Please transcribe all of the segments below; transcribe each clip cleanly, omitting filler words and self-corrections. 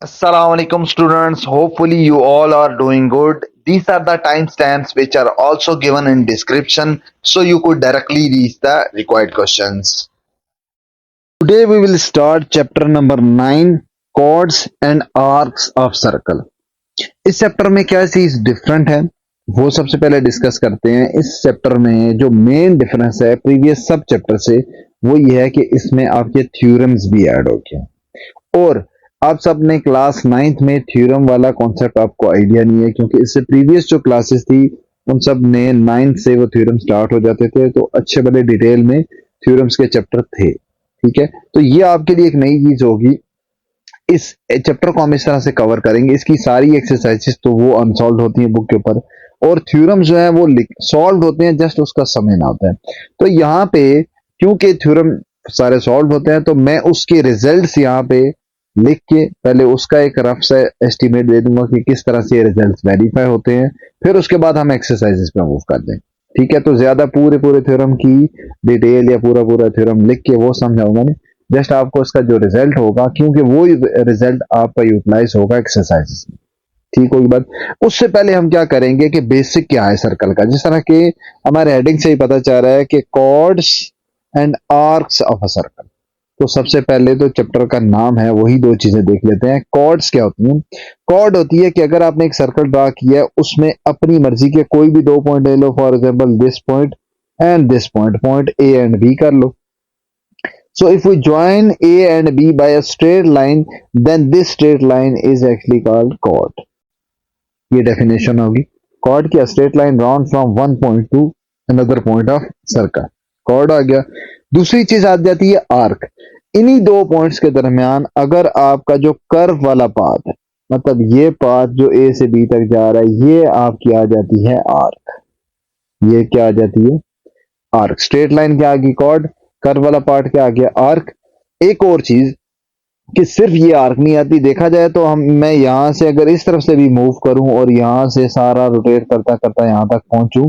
Assalamualaikum students. Hopefully you all are doing good. These are the timestamps which are also given in description so you could directly reach the required questions. Today we will start chapter number 9 chords and arcs of circle. इस chapter में क्या चीज different है वो सबसे पहले discuss करते हैं। इस चैप्टर में जो मेन डिफरेंस है प्रीवियस सब चैप्टर से वो ये है कि इसमें आपके थ्योरम्स भी ऐड हो गए और आप सब ने क्लास 9th में थ्योरम वाला कॉन्सेप्ट आपको आइडिया नहीं है क्योंकि इससे प्रीवियस जो क्लासेस थी उन सब ने 9th से वो थ्योरम स्टार्ट हो जाते थे तो अच्छे बड़े डिटेल में थ्योरम्स के चैप्टर थे। ठीक है, तो ये आपके लिए एक नई चीज होगी। इस चैप्टर को हम इस तरह से कवर करेंगे, इसकी सारी एक्सरसाइजेस तो वो अनसॉल्व होती हैं बुक के ऊपर और थ्योरम जो है वो सॉल्व होते हैं, जस्ट उसका समय ना होता है। तो यहाँ पे क्योंकि थ्योरम सारे सॉल्व होते हैं तो मैं उसके रिजल्ट्स यहाँ पे लिख के पहले उसका एक रफ सा एस्टिमेट दे दूंगा कि किस तरह से रिजल्ट्स वेरीफाई होते हैं, फिर उसके बाद हम एक्सरसाइजेस पे मूव कर दें। ठीक है, तो ज्यादा पूरे पूरे थ्योरम की डिटेल या पूरा पूरा थ्योरम लिख के वो समझाऊंगा नहीं, जस्ट आपको इसका जो रिजल्ट होगा क्योंकि वो रिजल्ट आपका यूटिलाइज होगा एक्सरसाइजेस में। ठीक होगी बात। उससे पहले हम क्या करेंगे कि बेसिक क्या है सर्कल का, जिस तरह के हमारे हेडिंग से ही पता चल रहा है कि chords and arcs of a circle. तो सबसे पहले तो चैप्टर का नाम है वही दो चीजें देख लेते हैं। कॉर्ड्स क्या होती हैं? कॉर्ड होती है कि अगर आपने एक सर्कल ड्रा किया है उसमें अपनी मर्जी के कोई भी दो पॉइंट ले लो, for example this point and this point, point A and B कर लो। So if we join A and B by a straight line, then this straight line is actually called chord. ये definition होगी chord की, a straight line drawn from one point to another point of circle. chord आ गया। दूसरी चीज आ जाती है arc। इन्हीं दो पॉइंट्स के दरमियान अगर आपका जो कर्व वाला पाथ है, मतलब ये पाथ जो A से B तक जा रहा है, ये आपकी आ जाती है arc। ये क्या आ जाती है? आर्क। स्ट्रेट लाइन क्या आ गई? कॉर्ड। कर्व वाला पार्ट क्या आ गया? आर्क। एक और चीज कि सिर्फ ये आर्क नहीं आती, देखा जाए तो मैं यहां से अगर इस तरफ से भी मूव करूं और यहां से सारा रोटेट करता करता यहां तक पहुंचूं,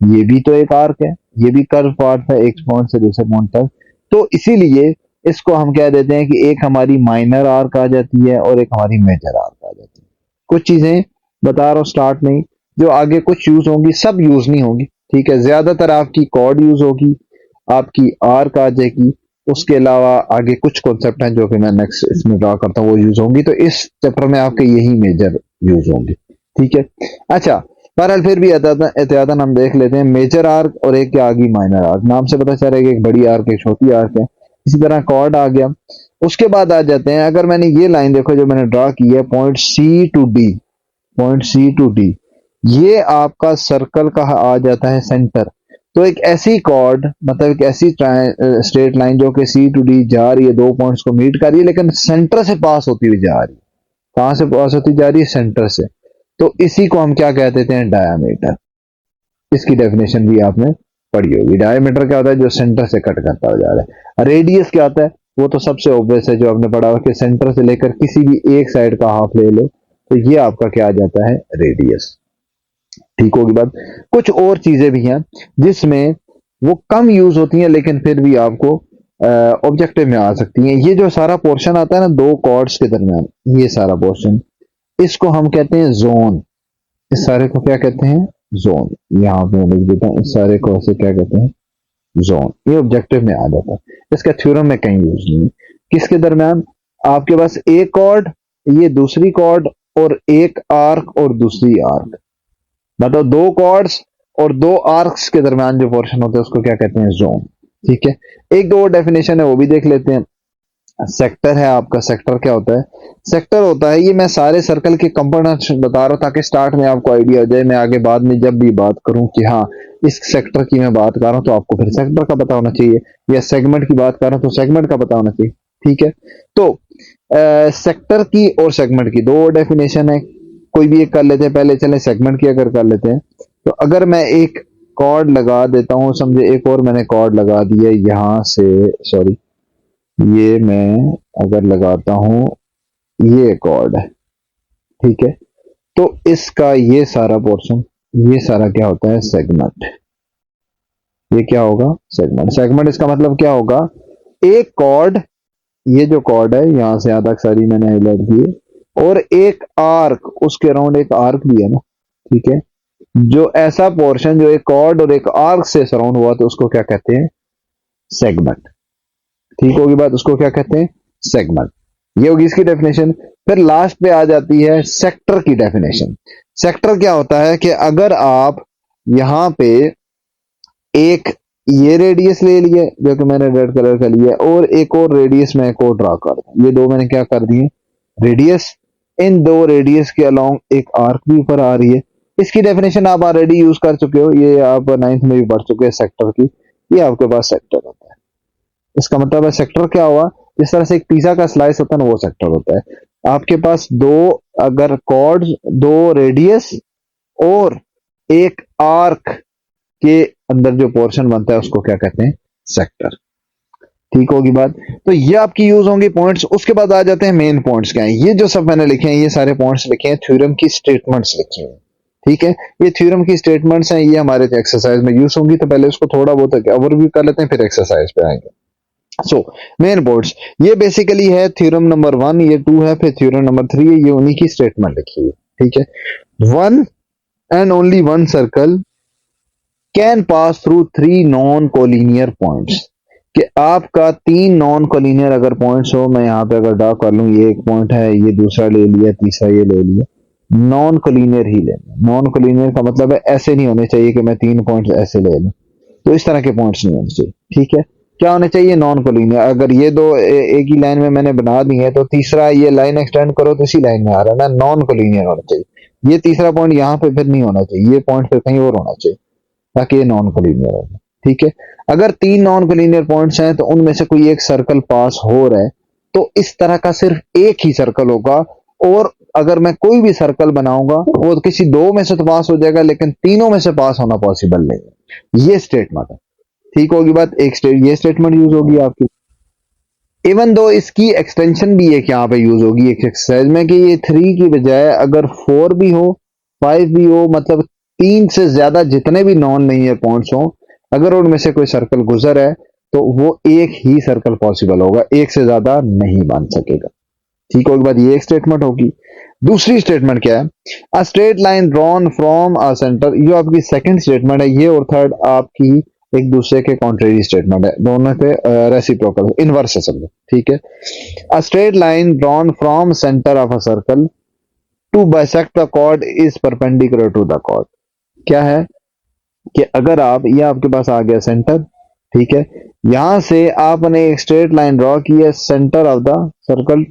ये भी तो एक आर्क है, ये भी कर्व पार्ट है एक पॉइंट से दूसरे पॉइंट तक। तो इसीलिए इसको हम कह देते हैं कि एक हमारी माइनर आर्क आ जाती है और एक हमारी मेजर आर्क आ जाती है। कुछ चीजें बता रहा हूं स्टार्ट में, जो आगे कुछ यूज होंगी, सब यूज नहीं होंगी। ठीक है, ज्यादातर आपकी कॉर्ड यूज होगी, आपकी आर्क आ जाएगी, उसके अलावा आगे कुछ कॉन्सेप्ट हैं जो कि मैं नेक्स्ट इसमें ड्रा करता हूँ वो यूज होंगी। तो इस चैप्टर में आपके यही मेजर यूज होंगे। ठीक है, अच्छा, बहरहाल फिर भी एहतियातन हम देख लेते हैं। मेजर आर्क और एक क्या आ गई? Minor arc. नाम से पता चल रहा है कि एक बड़ी आर्क एक छोटी आर्क है। इसी तरह कॉर्ड आ गया। उसके बाद आ जाते हैं, अगर मैंने ये लाइन देखो जो मैंने ड्रा की है, point C to D, point C to D, ये आपका सर्कल का आ जाता है सेंटर। तो एक ऐसी कॉर्ड, मतलब एक ऐसी स्ट्रेट लाइन जो कि सी टू डी जा रही है, दो पॉइंट्स को मीट कर रही है लेकिन सेंटर से पास होती हुई जा रही है। कहां से पास होती जा रही है? सेंटर से। तो इसी को हम क्या कह देते हैं? डायामीटर। इसकी डेफिनेशन भी आपने पढ़ी होगी। डायामीटर क्या होता है? जो सेंटर से कट करता हो जा रहा है। रेडियस क्या होता है? वो तो सबसे ऑब्वियस है, जो आपने पढ़ा हुआ कि सेंटर से लेकर किसी भी एक साइड का हाफ ले लो तो ये आपका क्या आ जाता है? रेडियस। ठीक होगी बात। कुछ और चीजें भी हैं जिसमें वो कम यूज होती हैं लेकिन फिर भी आपको ऑब्जेक्टिव में आ सकती हैं। ये जो सारा पोर्शन आता है ना दो कॉर्ड्स के दरमियान, ये सारा पोर्शन, इसको हम कहते हैं जोन। इस सारे को क्या कहते हैं? जोन। यहाँ पे लिख देता हूँ, इस सारे को ऐसे क्या कहते हैं? जोन। ये ऑब्जेक्टिव में आ जाता है, इसका थ्योरम में कहीं यूज नहीं। किसके दरमियान? आपके पास एक कॉर्ड, ये दूसरी कॉर्ड, और एक आर्क और दूसरी आर्क, मतलब दो कॉर्ड्स और दो आर्क्स के दरमियान जो पोर्शन होता है उसको क्या कहते हैं? जोन। ठीक है, एक दो और डेफिनेशन है वो भी देख लेते हैं। सेक्टर है आपका। सेक्टर क्या होता है? सेक्टर होता है, ये मैं सारे सर्कल के कंपोनेंट्स बता रहा हूँ ताकि स्टार्ट में आपको आइडिया हो जाए। मैं आगे बाद में जब भी बात करूं कि हाँ इस सेक्टर की मैं बात कर रहा हूं तो आपको फिर सेक्टर का पता होना चाहिए, या सेगमेंट की बात कर रहा हूं तो सेगमेंट का पता होना चाहिए। ठीक है, तो सेक्टर की और सेगमेंट की दो डेफिनेशन है, कोई भी एक कर लेते हैं। पहले चले सेगमेंट की अगर कर लेते हैं, तो अगर मैं एक कॉर्ड लगा देता हूं, समझे एक और मैंने कॉर्ड लगा दी है यहां से, सॉरी, ये मैं अगर लगाता हूं, ये कॉर्ड है। ठीक है, तो इसका ये सारा पोर्शन, ये सारा क्या होता है? सेगमेंट। ये क्या होगा? सेगमेंट। सेगमेंट इसका मतलब क्या होगा? एक कॉर्ड, ये जो कॉर्ड है यहां से यहां तक सारी मैंने हाईलाइट की है, और एक आर्क, उसके अराउंड एक आर्क भी है ना, ठीक है, जो ऐसा पोर्शन जो एक कॉर्ड और एक आर्क से सराउंड हुआ तो उसको क्या कहते हैं, सेगमेंट। ठीक होगी बात, उसको क्या कहते हैं, सेगमेंट। ये होगी इसकी डेफिनेशन। फिर लास्ट पे आ जाती है सेक्टर की डेफिनेशन। सेक्टर क्या होता है कि अगर आप यहां पे एक ये रेडियस ले लिए जो कि मैंने रेड कलर का लिया, और एक और रेडियस मैं एक और ड्रा कर दूं, ये दो मैंने क्या कर दिए रेडियस, इन दो रेडियस के अलोंग एक आर्क भी ऊपर आ रही है। इसकी डेफिनेशन आप ऑलरेडी यूज कर चुके हो, ये आप 9th में भी पढ़ चुके हैं सेक्टर की। ये आपके पास सेक्टर होता है। इसका मतलब है सेक्टर क्या हुआ, जिस तरह से एक पिज्जा का स्लाइस होता है ना, वो सेक्टर होता है। आपके पास दो अगर कॉर्ड, दो रेडियस और एक आर्क के अंदर जो पोर्शन बनता है उसको क्या कहते हैं, सेक्टर। ठीक होगी बात। तो ये आपकी यूज होंगे पॉइंट्स। उसके बाद आ जाते हैं मेन पॉइंट्स क्या है। ये जो सब मैंने लिखे हैं, ये सारे पॉइंट्स लिखे हैं, थ्योरम की स्टेटमेंट्स लिखी हैं। ठीक है, ये थ्योरम की स्टेटमेंट्स हैं, ये हमारे एक्सरसाइज में यूज होंगी। तो पहले उसको थोड़ा बहुत ओवरव्यू कर लेते हैं, फिर एक्सरसाइज पे आएंगे। सो मेन पॉइंट्स, ये बेसिकली है थ्योरम नंबर 1, ये 2 है, फिर थ्योरम नंबर 3 है, ये उन्हीं की स्टेटमेंट लिखी है। ठीक है, one and only one circle can pass through 3 non collinear points. कि आपका 3 नॉन कोलिनियर अगर पॉइंट्स हो, मैं यहाँ पे अगर ड्रा कर लूं, ये एक पॉइंट है, ये दूसरा ले लिया, तीसरा ये ले लिया, नॉन कोलिनियर ही लेना। नॉन कोलिनियर का मतलब है ऐसे नहीं होने चाहिए कि मैं 3 पॉइंट्स ऐसे ले लूं, तो इस तरह के पॉइंट्स नहीं होने चाहिए। ठीक है, क्या होने चाहिए, नॉन कोलिनियर। अगर ये दो एक ही लाइन में मैंने बना दी है, तो तीसरा ये लाइन एक्सटेंड करो तो इसी लाइन में आ रहा है ना, नॉन कोलिनियर होना चाहिए। ये तीसरा पॉइंट यहाँ पे फिर नहीं होना चाहिए, ये पॉइंट फिर कहीं और होना चाहिए, ताकि ये नॉन कोलिनियर हो। ठीक है, अगर 3 नॉन कोलिनियर पॉइंट्स हैं तो उनमें से कोई एक सर्कल पास हो रहा है, तो इस तरह का सिर्फ एक ही सर्कल होगा। और अगर मैं कोई भी सर्कल बनाऊंगा, वो किसी दो में से तो पास हो जाएगा, लेकिन तीनों में से पास होना पॉसिबल नहीं है। ये स्टेटमेंट है। ठीक होगी बात, ये स्टेटमेंट यूज होगी आपकी। इवन दो इसकी एक्सटेंशन भी एक यहाँ पे यूज होगी एक एक्सरसाइज में, कि ये 3 की बजाय अगर 4 भी हो, 5 भी हो, मतलब 3 से ज्यादा जितने भी नॉन नहीं है पॉइंट्स हो, अगर उनमें से कोई सर्कल गुजर है, तो वो एक ही सर्कल पॉसिबल होगा, एक से ज्यादा नहीं बन सकेगा। ठीक होगी बात, ये एक स्टेटमेंट होगी। दूसरी स्टेटमेंट क्या है, a straight line drawn from a centre, ये आपकी सेकंड स्टेटमेंट है। ये और थर्ड आपकी एक दूसरे के कॉन्ट्रेरी स्टेटमेंट है, दोनों के रेसिप्रोकल इनवर्स है सब। ठीक है, a straight line drawn from centre of a circle to bisect the chord is perpendicular to the chord. क्या है कि अगर आप, ये आपके पास आ गया सेंटर, ठीक है, यहां से आपने एक स्ट्रेट लाइन ड्रॉ की है, centre of the circle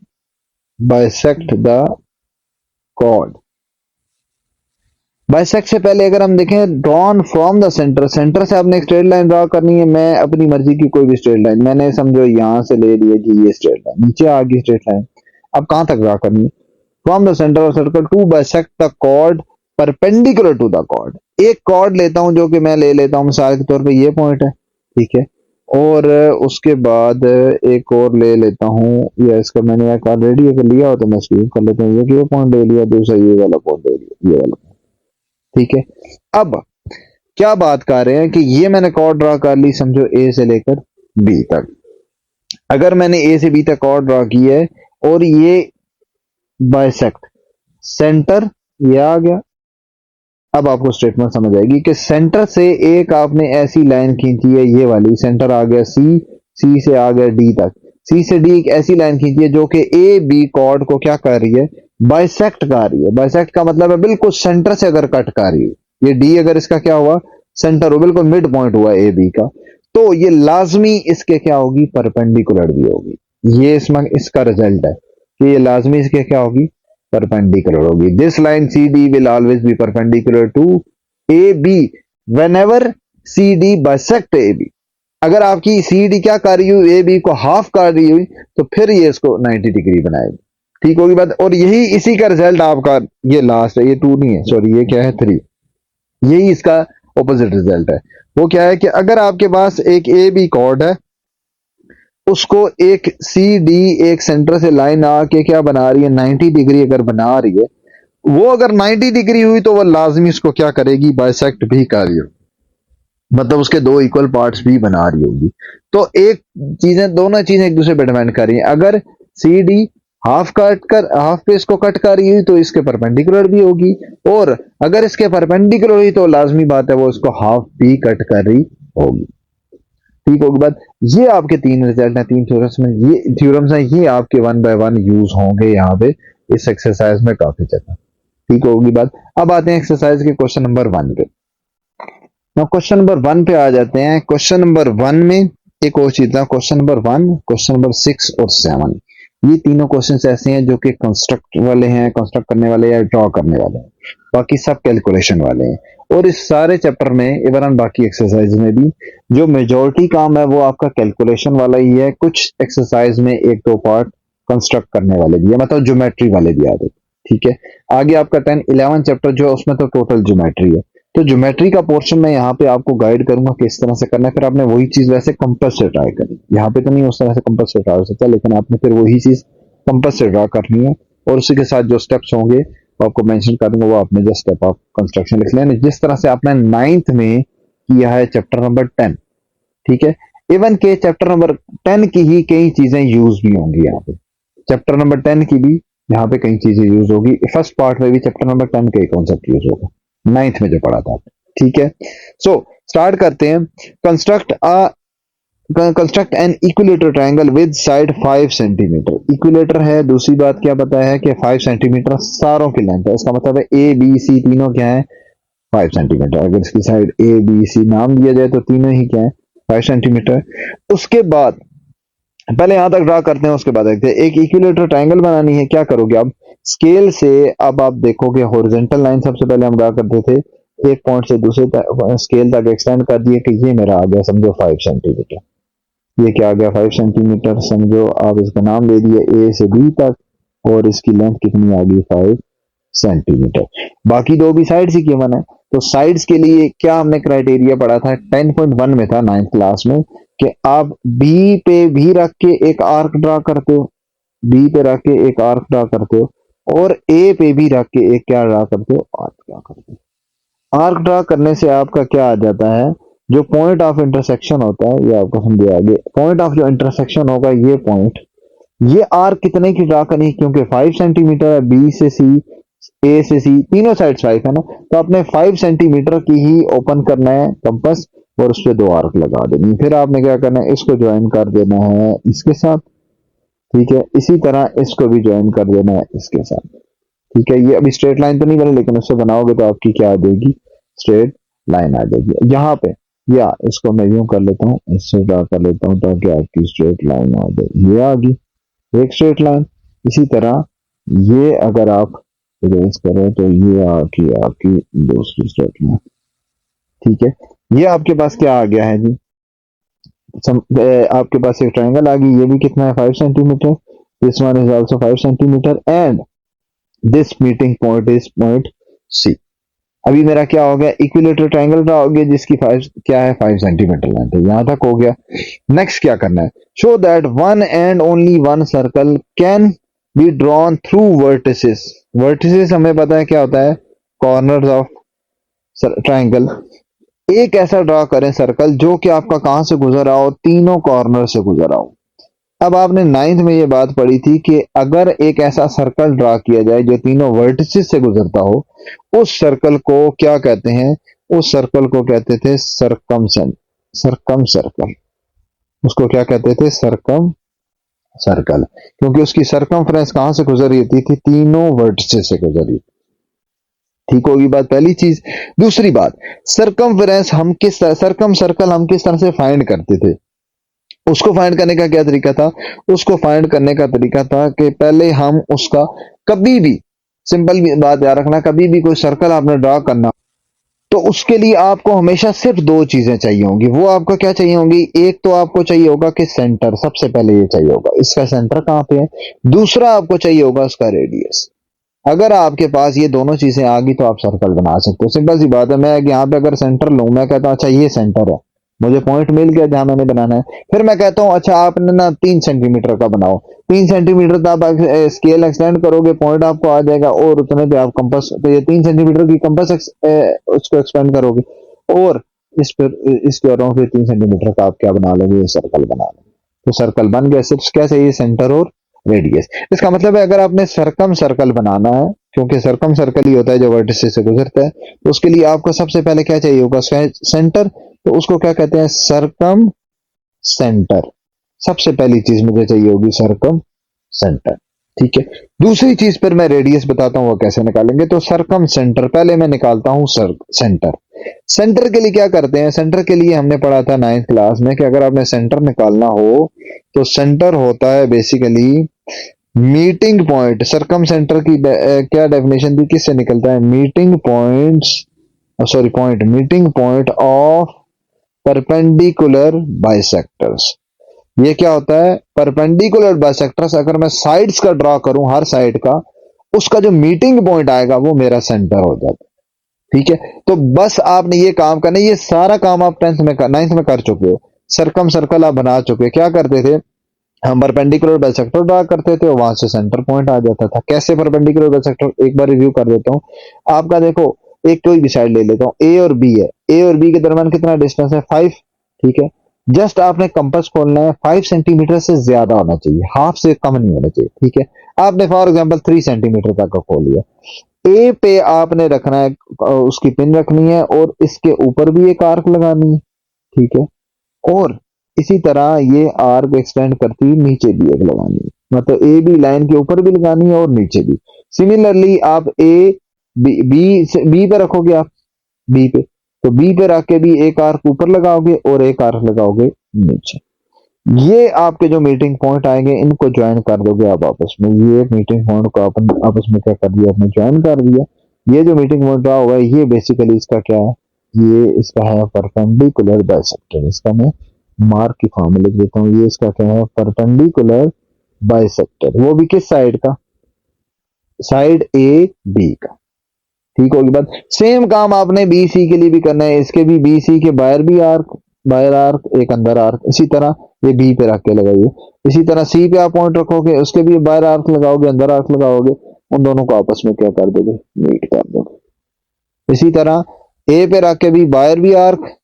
bisect the chord. Bisect से पहले अगर हम देखें, drawn from the centre, centre से आपने एक स्ट्रेट लाइन ड्रॉ करनी है। मैं अपनी मर्जी की कोई भी स्ट्रेट लाइन, मैंने समझो यहां से ले लिया कि ये स्ट्रेट लाइन नीचे आ गई स्ट्रेट लाइन। अब कहां तक ड्रॉ करनी है, from the centre of circle to bisect the chord perpendicular to the chord. एक कॉर्ड लेता हूं, जो कि मैं ले लेता हूं मिसाल के तौर पे ये पॉइंट है, ठीक है, और उसके बाद एक और ले लेता हूं, या इसका मैंने एक ऑलरेडी अगर लिया हो तो मैं इसको कर लेता हूं, ये पॉइंट ले लिया, दूसरा ये वाला पॉइंट ले लिया, ये वाला। ठीक है, अब क्या बात कर रहे हैं कि ये मैंने कॉर्ड ड्रा कर ली, समझो ए से लेकर बी तक। अगर मैंने ए से बी तक कॉर्ड ड्रा की है, और ये बाइसेक्ट सेंटर, ये आ गया। अब आपको स्टेटमेंट समझ आएगी कि सेंटर से एक आपने ऐसी लाइन खींची है, ये वाली, सेंटर आ गया सी, सी से आ गया डी तक, सी से डी एक ऐसी लाइन खींची है जो कि ए बी कॉर्ड को क्या कर रही है, बाइसेक्ट कर रही है। बाइसेक्ट का मतलब है बिल्कुल सेंटर से अगर कट कर रही है। ये डी अगर इसका क्या हुआ, सेंटर हो, बिल्कुल मिड पॉइंट हुआ ए बी का, तो ये लाजमी इसके क्या होगी, परपेंडिकुलर भी होगी। ये इसमें इसका रिजल्ट है कि ये लाजमी इसके क्या होगी, परपेंडिकुलर होगी। This line C D will always be perpendicular to A B whenever C D bisect A B. अगर आपकी सी डी क्या कर रही हुई, ए बी को हाफ कर रही हुई, तो फिर ये इसको 90 डिग्री बनाएगी। ठीक होगी बात, और यही इसी का रिजल्ट आपका, ये लास्ट है, ये 2 नहीं है, सॉरी, ये क्या है 3, यही इसका ऑपोजिट रिजल्ट है। वो क्या है कि अगर आपके पास एक ए बी कॉर्ड है, उसको एक सी डी एक सेंटर से लाइन आके क्या बना रही है, 90 डिग्री अगर बना रही है, वो अगर 90 डिग्री हुई तो वो लाजमी उसको क्या करेगी, बाइसेक्ट भी कर रही होगी, मतलब उसके दो इक्वल पार्ट्स भी बना रही होगी। तो एक चीजें, दोनों चीजें एक दूसरे पे डिपेंड कर रही हैं। अगर सी डी हाफ पे इसको कट कर रही हुई तो इसके परपेंडिकुलर भी होगी, और अगर इसके परपेंडिकुलर हुई तो लाजमी बात है वो इसको हाफ भी कट कर रही होगी। ठीक होगी बात। ये आपके तीन रिजल्ट हैं, तीन थ्योरम्स में, ये थ्योरम्स हैं, ये आपके वन बाय वन यूज होंगे यहाँ पे इस एक्सरसाइज में काफी जगह। ठीक होगी बात। अब आते हैं एक्सरसाइज के क्वेश्चन नंबर 1 पे। ना क्वेश्चन नंबर 1 पे आ जाते हैं। क्वेश्चन नंबर 1 में एक और चीज था, क्वेश्चन नंबर 1, क्वेश्चन नंबर 6 और 7, ये तीनों क्वेश्चन ऐसे हैं जो कि कंस्ट्रक्ट वाले हैं, कंस्ट्रक्ट करने वाले या ड्रॉ करने वाले हैं, बाकी सब कैलकुलेशन वाले हैं। और इस सारे चैप्टर में इवन बाकी एक्सरसाइज में भी जो मेजोरिटी काम है वो आपका कैलकुलेशन वाला ही है। कुछ एक्सरसाइज में एक दो पार्ट कंस्ट्रक्ट करने वाले भी है, मतलब ज्योमेट्री वाले भी आ गए। ठीक है, आगे आपका 10-11 चैप्टर जो है उसमें तो टोटल ज्योमेट्री है। तो ज्योमेट्री का पोर्शन मैं यहाँ पे आपको गाइड करूंगा किस तरह से करना है। फिर आपने वही चीज वैसे कंपास से ट्राई करनी, यहाँ पे तो नहीं उस तरह से कंपास से ट्राई हो सकता, लेकिन आपने फिर वही चीज कंपास से ड्रा करनी है, और उसी के साथ जो स्टेप्स होंगे वो आपको मेंशन कर दूंगा, वो आपने जस्ट स्टेप ऑफ कंस्ट्रक्शन लिख लेना, जिस तरह से आपने 9th में किया है चैप्टर नंबर 10। ठीक है, इवन के चैप्टर नंबर 10 की ही कई चीजें यूज भी होंगी यहाँ पे, चैप्टर नंबर 10 की भी यहाँ पे कई चीजें यूज होगी। फर्स्ट पार्ट में भी चैप्टर नंबर 10 का कॉन्सेप्ट यूज होगा, 9th में जो पढ़ा था। ठीक है, सो स्टार्ट करते हैं। Construct N equilateral triangle with side 5 centimetre. Equilateral है, दूसरी बात क्या पता है कि 5 सेंटीमीटर सारों की लेंथ है, इसका मतलब है ए बी सी तीनों क्या है 5 सेंटीमीटर। अगर इसकी साइड ए बी सी नाम दिया जाए तो तीनों ही क्या है 5 सेंटीमीटर। उसके बाद पहले यहां तक ड्रा करते हैं, उसके बाद देखते हैं। एक इक्विलेटर ट्रायंगल बनानी है, क्या करोगे आप स्केल से, अब आप देखोगे हॉरिजॉन्टल लाइन सबसे पहले हम ड्रा करते थे, एक पॉइंट से दूसरे स्केल तक एक्सटेंड कर दिए कि ये मेरा आ गया समझो 5 सेंटीमीटर। ये क्या आ गया 5 सेंटीमीटर, समझो आप इसका नाम ले दिए ए से बी तक, और इसकी लेंथ कितनी आ गई 5 सेंटीमीटर। बाकी दो भी साइड्स ही गिवन है, तो साइड्स के लिए क्या हमने क्राइटेरिया पढ़ा था 10.1 में था 9th क्लास में, कि आप बी पे भी रख के एक आर्क ड्रा करते हो, बी पे रख के एक आर्क ड्रा करते हो, और ए पे भी रख के एक क्या ड्रा करते हो आर्क ड्रा करते हो। आर्क ड्रा करने से आपका क्या आ जाता है, जो पॉइंट ऑफ इंटरसेक्शन होता है ये आपको समझे आगे, पॉइंट ऑफ जो इंटरसेक्शन होगा ये पॉइंट, ये आर्क कितने की ड्रा करनी, क्योंकि 5 सेंटीमीटर है, बी से सी ए से सी तीनों साइड 5 है ना, तो आपने 5 सेंटीमीटर की ही ओपन करना है कंपास, और उस पर दो आर्क लगा देनी। फिर आपने क्या करना है, इसको ज्वाइन कर देना है इसके साथ। ठीक है, इसी तरह इसको भी ज्वाइन कर देना है इसके साथ। ठीक है, ये अभी स्ट्रेट लाइन तो नहीं बनी, लेकिन उससे बनाओगे तो आपकी क्या आ जाएगी स्ट्रेट लाइन आ जाएगी यहाँ पे। या इसको मैं यूं कर लेता हूँ, इससे ड्रा कर लेता हूँ ताकि आपकी स्ट्रेट लाइन आ जाए, ये आ गई एक स्ट्रेट लाइन। इसी तरह ये अगर आप इरेज करें तो ये आपकी दूसरी स्ट्रेट लाइन। ठीक है, ये आपके पास क्या आ गया है जी, आपके पास एक ट्रायंगल आ गई, ये भी कितना है 5 centimetre, this one is also 5 centimetre, and this meeting point is point C. अभी मेरा क्या हो गया, इक्विलेटर ट्रायंगल का हो गया जिसकी 5 क्या है 5 सेंटीमीटर लेंथ है, यहां तक हो गया। नेक्स्ट क्या करना है, show that one and only one circle can be drawn through vertices. Vertices हमें पता है क्या होता है, कॉर्नर्स ऑफ ट्रायंगल। एक ऐसा ड्रॉ करें सर्कल जो कि आपका कहां से गुजर रहा हो, तीनों कॉर्नर से गुजर रहा हो। अब आपने 9th में ये बात पढ़ी थी कि अगर एक ऐसा सर्कल ड्रा किया जाए जो तीनों वर्टिसेस से गुजरता हो, उस सर्कल को क्या कहते हैं, उस सर्कल को कहते थे सरकम सर्कल। उसको क्या कहते थे सरकम सर्कल, क्योंकि उसकी सरकमफ्रेंस कहां से गुजर रही थी, तीनों वर्टिसेस से गुजर रही। ठीक होगी बात, पहली चीज। दूसरी बात, सरकम सर्कल हम किस तरह से फाइंड करते थे, उसको फाइंड करने का क्या तरीका था, उसको फाइंड करने का तरीका था कि पहले हम उसका कभी भी, सिंपल बात याद रखना, कभी भी कोई सर्कल आपने ड्रॉ करना तो उसके लिए आपको हमेशा सिर्फ दो चीजें चाहिए होंगी। वो आपको क्या चाहिए होंगी, एक तो आपको चाहिए होगा कि सेंटर, सबसे पहले ये चाहिए होगा इसका सेंटर कहां पे है, दूसरा आपको चाहिए होगा उसका रेडियस। अगर आपके पास ये दोनों चीजें आ गई तो आप सर्कल बना सकते हो, सिंपल सी बात है। मैं यहाँ पे अगर सेंटर लूं, मैं कहता हूँ अच्छा ये सेंटर है, मुझे पॉइंट मिल गया जहां मैंने बनाना है, फिर मैं कहता हूँ अच्छा आपने ना 3 सेंटीमीटर का बनाओ, 3 सेंटीमीटर तो आप स्केल एक्सटेंड करोगे, पॉइंट आपको आ जाएगा, और उतने पे आप कंपास, तो ये 3 सेंटीमीटर की कंपास उसको एक्सपेंड करोगे, और इस पर इसके और फिर 3 सेंटीमीटर का आप क्या बना लोगे, ये सर्कल बना लोगे। तो सर्कल बन गया, सिर्फ क्या चाहिए सेंटर और रेडियस। इसका मतलब है अगर आपने सरकम सर्कल बनाना है, क्योंकि सरकम सर्कल ही होता है जो वर्टिसेस से गुजरता है, तो उसके लिए आपको सबसे पहले क्या चाहिए होगा, सेंटर। तो उसको क्या कहते हैं, सरकम सेंटर। सबसे पहली चीज मुझे चाहिए होगी सरकम सेंटर। ठीक है, दूसरी चीज पर मैं रेडियस बताता हूं वो कैसे निकालेंगे। तो सरकम सेंटर पहले मैं निकालता हूं, सेंटर। सेंटर के लिए क्या करते हैं, सेंटर के लिए हमने पढ़ा था 9th क्लास में कि अगर आपने सेंटर निकालना हो तो सेंटर होता है बेसिकली मीटिंग पॉइंट। सरकम सेंटर की क्या डेफिनेशन थी, किससे निकलता है, meeting points, sorry point, meeting point of perpendicular bisectors. ये क्या होता है, परपेंडिकुलर बाइसेक्टर्स अगर मैं साइड्स का ड्रॉ करूं, हर साइड का, उसका जो मीटिंग पॉइंट आएगा वो मेरा सेंटर हो जाता है। ठीक है, तो बस आपने ये काम करना है, ये सारा काम आप 10th में 9th में कर चुके हो। सरकम सर्कल आप बना चुके हो। क्या करते थे, हम परपेंडिकुलर बाइसेक्टर ड्रा करते थे, वहां से सेंटर पॉइंट आ जाता था। कैसे परपेंडिकुलर बाइसेक्टर, एक बार रिव्यू कर देता हूं आपका। देखो, एक कोई भी साइड ले लेता हूं, ए और बी है, ए और बी के दरमियान कितना डिस्टेंस है, 5। ठीक है, जस्ट आपने कंपास खोलना है, 5 सेंटीमीटर से ज्यादा होना चाहिए, हाफ से कम नहीं होना चाहिए। ठीक है, आपने फॉर एग्जांपल 3 सेंटीमीटर तक का खोल लिया। ए पे आपने रखना है, उसकी पिन रखनी है और इसके ऊपर भी एक आर्क लगानी है। ठीक है, और इसी तरह ये आर्क एक्सटेंड करती हुई नीचे भी एक लगानी है, मतलब ए बी लाइन के ऊपर भी लगानी है और नीचे भी। सिमिलरली आप ए बी बी पे रखोगे, आप बी पे, तो बी पे रख के भी एक आर्क ऊपर लगाओगे और एक आर्क लगाओगे नीचे। ये आपके जो मीटिंग पॉइंट आएंगे इनको ज्वाइन कर दोगे आप आपस में। ये मीटिंग पॉइंट को अपन आपस में क्या कर दिया, आपने ज्वाइन कर दिया। ये जो मीटिंग पॉइंट रहा होगा ये बेसिकली इसका क्या है, ये इसका है परपेंडिकुलर बाइसेक्टर। इसका मैं मार्क की फॉर्म में लिख देता हूँ, ये इसका क्या है, परपेंडिकुलर बाइसेक्टर। वो भी किस साइड का, साइड ए बी का। ठीक होगी बात। सेम काम आपने बी सी के लिए भी करना है, इसके भी बी सी के बाहर भी आर्क, बाहर आर्क, एक अंदर आर्क। इसी तरह ये बी पे रख के लगाइए। इसी तरह सी पे आप पॉइंट रखोगे, उसके भी बाहर आर्क लगाओगे, अंदर आर्क लगाओगे, उन दोनों को आपस में क्या कर दोगे, मीट कर दोगे। इसी तरह ए पे रख के भी बाहर भी आर्क,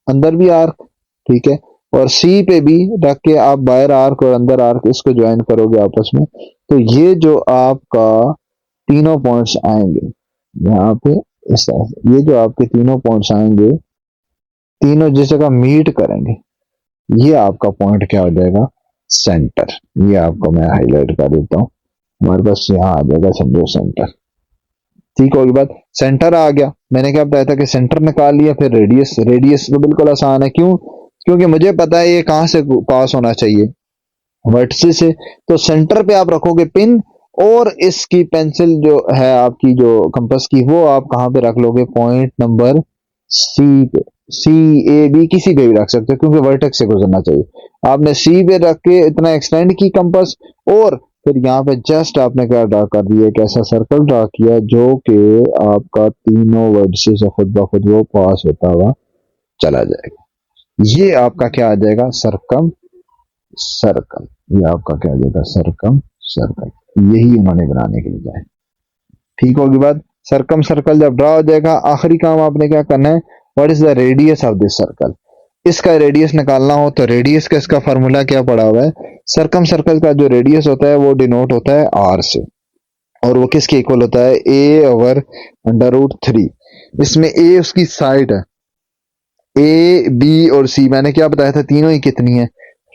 अंदर भी आर्क। ठीक है, और सी पे भी रख के आप बाहर आर्क और अंदर आर्क, इसको ज्वाइन करोगे आपस में। तो ये जो आपका तीनों पॉइंट्स आएंगे यहाँ पे, इस तरह से ये जो आपके तीनों पॉइंट्स आएंगे, तीनों जिस जगह मीट करेंगे, ये आपका पॉइंट क्या हो जाएगा, सेंटर। ये आपको मैं हाईलाइट कर देता हूँ, हमारे पास यहाँ आ जाएगा, समझो सेंटर। ठीक होगी बात। सेंटर आ गया, मैंने क्या बताया था कि सेंटर निकाल लिया। फिर रेडियस, रेडियस तो बिल्कुल आसान है, क्यों, क्योंकि मुझे पता है ये कहां से पास होना चाहिए, वर्टिस से। तो सेंटर पे आप रखोगे पिन, और इसकी पेंसिल जो है आपकी, जो कंपास की, वो आप कहां पे रख लोगे, पॉइंट नंबर सी पे। सी ए बी किसी पे भी रख सकते हो, क्योंकि वर्टेक्स से गुजरना चाहिए। आपने सी पे रख के इतना एक्सटेंड की कंपास, और फिर यहाँ पे जस्ट आपने क्या ड्रा कर दिया, एक ऐसा सर्कल ड्रा किया जो कि आपका तीनों वर्टिस से खुद ब खुद वो पास होता हुआ चला जाएगा। ये आपका क्या आ जाएगा, सरकम सर्कल। ये आपका क्या आ जाएगा, सरकम सर्कल। यही उन्होंने बनाने के लिए जाए। ठीक होगी बात। सरकम सर्कल जब ड्रा हो जाएगा, आखिरी काम आपने क्या करना है, what is the radius of this circle. इसका रेडियस निकालना हो तो रेडियस का इसका फार्मूला क्या पड़ा हुआ है, सरकम सर्कल का जो रेडियस होता है वो डिनोट होता है आर से, और वो किसके इक्वल होता है, ए ओवर √3। इसमें ए उसकी साइड है, ए बी और सी मैंने क्या बताया था, तीनों ही कितनी है,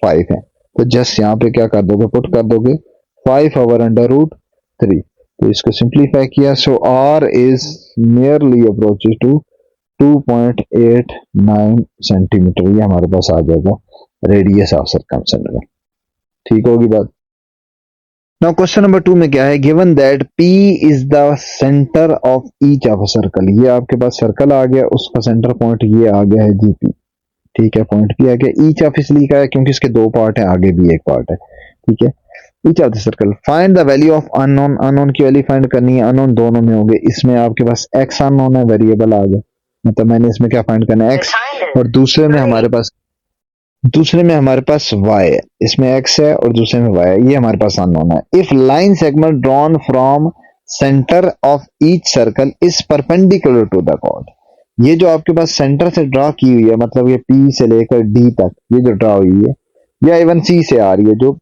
5 है। तो जस्ट यहाँ पे क्या कर दोगे, पुट कर दोगे 5 ओवर √3। तो इसको सिंप्लीफाई किया, so R is nearly approaches to 2.89 centimetre. ये हमारे पास आ जाएगा रेडियस ऑफ सर्कमफेरेंस। ठीक होगी बात। नाउ क्वेश्चन नंबर 2 में क्या है, given that P is the centre of each of a circle. ये आपके पास सर्कल आ गया, उसका सेंटर पॉइंट ये आ गया है GP। ठीक है, पॉइंट P आ गया। ईच ऑफ इसलिए का है क्योंकि इसके दो पार्ट है, आगे भी एक पार्ट है। ठीक है, each of the circle, find the value of unknown. Unknown की वैल्यू फाइंड करनी है, अननोन दोनों में होंगे। इसमें आपके पास x अननोन है, वेरिएबल आ गया, मतलब मैंने इसमें क्या फाइंड करना है, x, और दूसरे में हमारे पास y है। इसमें x है और दूसरे में y है, ये हमारे पास अननोन है। If line segment drawn from centre of each circle is perpendicular to the chord. ये जो आपके पास सेंटर से ड्रॉ की हुई है, मतलब ये P से लेकर D तक ये जो ड्रॉ हुई है, या इवन C से आ रही है, जो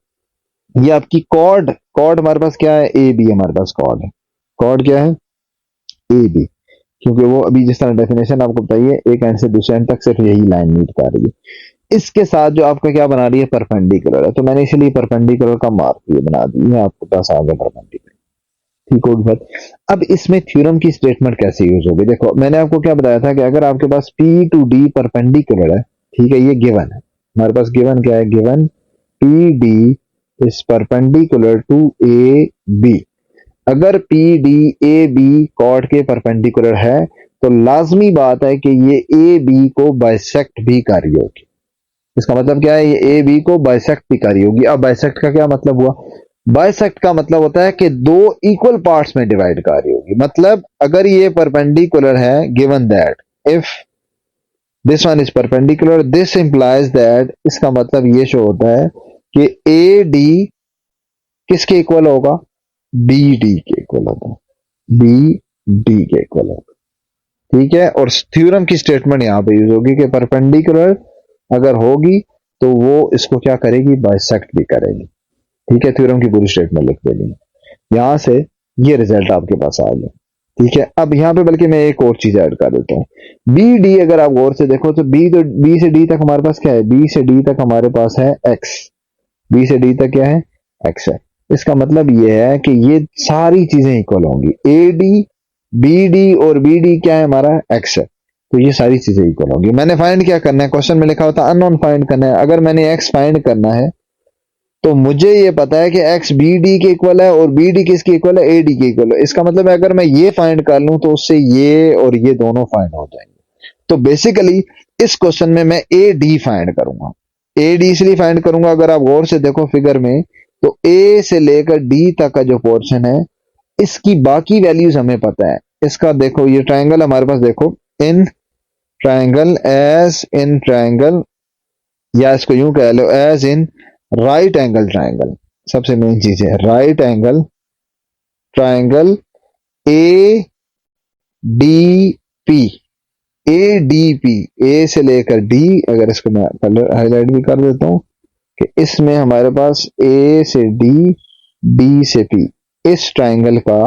ये आपकी कॉर्ड, कॉर्ड हमारे पास क्या है, ए बी हमारे पास कॉर्ड है। कॉर्ड क्या है, ए बी, क्योंकि वो अभी जिस तरह डेफिनेशन आपको बताइए एक एंड से दूसरे एंड तक सिर्फ यही लाइन मीट कर रही है। इसके साथ जो आपका क्या बना रही है, परपेंडिकुलर है, तो मैंने इसलिए परपेंडिकुलर का मार्क ये बना दी है, आपके पास आ गया परपेंडिकुलर। ठीक होगी बात। अब इसमें थ्योरम की स्टेटमेंट कैसे यूज होगी, देखो मैंने आपको क्या बताया था कि अगर आपके पास पी टू डी परपेंडिकुलर है, ठीक है, ये गिवन है हमारे पास, गिवन क्या है, given P D is perpendicular to A B. अगर P D A B chord के परपेंडिकुलर है तो लाजमी बात है कि ये ए बी को बाइसेक्ट भी कर रही होगी। इसका मतलब क्या है, ये ए बी को बाइसेक्ट भी कर रही होगी। अब बाइसेक्ट का क्या मतलब हुआ, बाइसेक्ट का मतलब होता है कि दो इक्वल पार्ट्स में डिवाइड कर रही होगी। मतलब अगर ये परपेंडिकुलर है, given that if this one is perpendicular, this implies that, इसका मतलब ये शो होता है कि ए डी किसके इक्वल होगा, बी डी के इक्वल होगा, बी डी के इक्वल होगा। ठीक है, और थ्योरम की स्टेटमेंट यहां पे यूज होगी कि परपेंडिकुलर अगर होगी तो वो इसको क्या करेगी, बाइसेक्ट भी करेगी। ठीक है, थ्योरम की पूरी स्टेटमेंट लिख देनी है। यहां से ये रिजल्ट आपके पास आ गया। ठीक है, अब यहां पे बल्कि मैं एक और चीज ऐड कर देता हूं, बी डी अगर आप गौर से देखो तो बी, तो बी से डी तक हमारे पास क्या है, बी से डी तक हमारे पास है एक्स, बी से डी तक क्या है, एक्स है। इसका मतलब ये है कि ये सारी चीजें इक्वल होंगी, ए डी, बी डी और बी डी क्या है हमारा, एक्स है, तो ये सारी चीजें इक्वल होंगी। मैंने फाइंड क्या करना है, क्वेश्चन में लिखा होता है अननोन फाइंड करना है। अगर मैंने एक्स फाइंड करना है तो मुझे ये पता है कि एक्स बी डी के इक्वल है और बी डी किसके इक्वल है, ए डी के इक्वल है। इसका मतलब है अगर मैं ये फाइंड कर लूं तो उससे ये और ये दोनों फाइंड हो जाएंगे। तो बेसिकली इस क्वेश्चन में मैं ए डी फाइंड करूंगा। ए डी इसलिए फाइंड करूंगा, अगर आप गौर से देखो फिगर में, तो ए से लेकर डी तक का जो पोर्शन है इसकी बाकी वैल्यूज हमें पता है। इसका देखो ये ट्राइंगल हमारे पास, देखो in triangle, as in triangle, या इसको यूं कह लो as in right angle triangle. सबसे मेन चीज है right angle triangle A D P, A D P, A से लेकर डी, अगर इसको मैं कलर हाईलाइट भी कर देता हूं कि इसमें हमारे पास ए से डी, डी से पी, इस ट्राइंगल का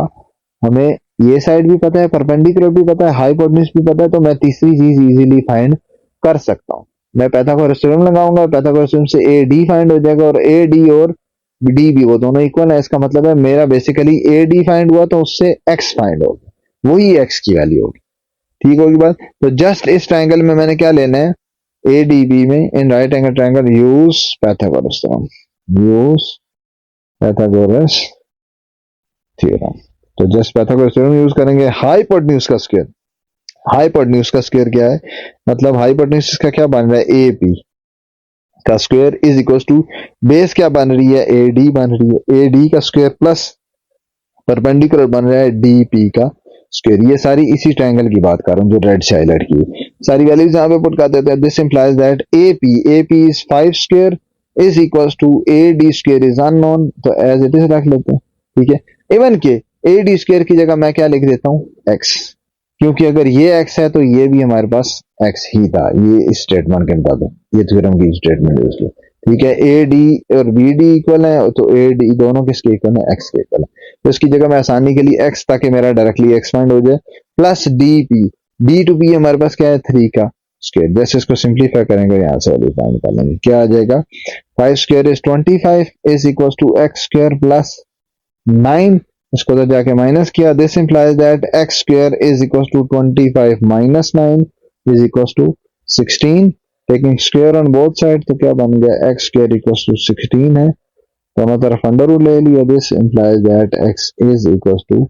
हमें ये साइड भी पता है, परपेंडिकुलर भी पता है, हाइपोटेन्यूज भी पता है, तो मैं तीसरी चीज इजीली फाइंड कर सकता हूं। मैं पाइथागोरस थ्योरम लगाऊंगा, पाइथागोरस थ्योरम से ए डी फाइंड हो जाएगा और ए डी और डी भी वो दोनों इक्वल है। इसका मतलब है मेरा बेसिकली ए डी फाइंड हुआ तो उससे एक्स फाइंड होगा, वही एक्स की वैल्यू होगी। ठीक होगी बात। तो जस्ट इस ट्राइंगल में मैंने क्या लेना है, ए डी बी में in right angle triangle use Pythagoras theorem, use Pythagoras theorem. तो जस्ट पाइथागोरस थ्योरम यूज करेंगे। हाइपोटेन्यूज का स्क्वायर, हाइपोटेन्यूज का स्क्वायर क्या है, मतलब हाइपोटेन्यूज का क्या बन रहा है, ए पी का square is equal to base क्या बन रही है, ए डी बन रही है, ए डी का स्क्वायर प्लस परपेंडिकुलर बन रहा है डी पी का स्क्वायर। ये सारी इसी ट्रायंगल की बात कर रहा हूँ जो रेड से हाईलाइट की, सारी वैल्यूज यहाँ पे पुट कर देते हैं। This implies that A P is 5 square is equal to A D square is unknown, तो एज इट इज रख लेते हैं। ठीक है, इवन के ए डी स्क्वायर की जगह मैं क्या लिख देता हूँ, एक्स, क्योंकि अगर ये एक्स है तो ये भी हमारे पास एक्स ही था, ये इस स्टेटमेंट के मुताबिक, ये थ्योरम की स्टेटमेंट है उसकी। ठीक है, ए डी और बी डी इक्वल है तो ए डी दोनों किसके इक्वल है, एक्स के इक्वल है। तो इसकी जगह मैं आसानी के लिए एक्स, ताकि मेरा डायरेक्टली एक्स फाइंड हो जाए, plus D P, D to P हमारे पास क्या है, 3 का स्क्वायर। जैसे इसको सिंप्लीफाई करेंगे यहाँ से वैल्यू फाइंड कर लेंगे, क्या आ जाएगा, 5 square is 25 is equal to x square plus 9, इसको तो जाके माइनस किया। This implies that x square is equal to 25 minus 9 is equal to 16, taking square on both side, तो क्या बन गया, एक्स स्क्वायर इक्वल टू 16 है, दोनों तरफ अंडर रूट ले लिया। This implies that x is equal to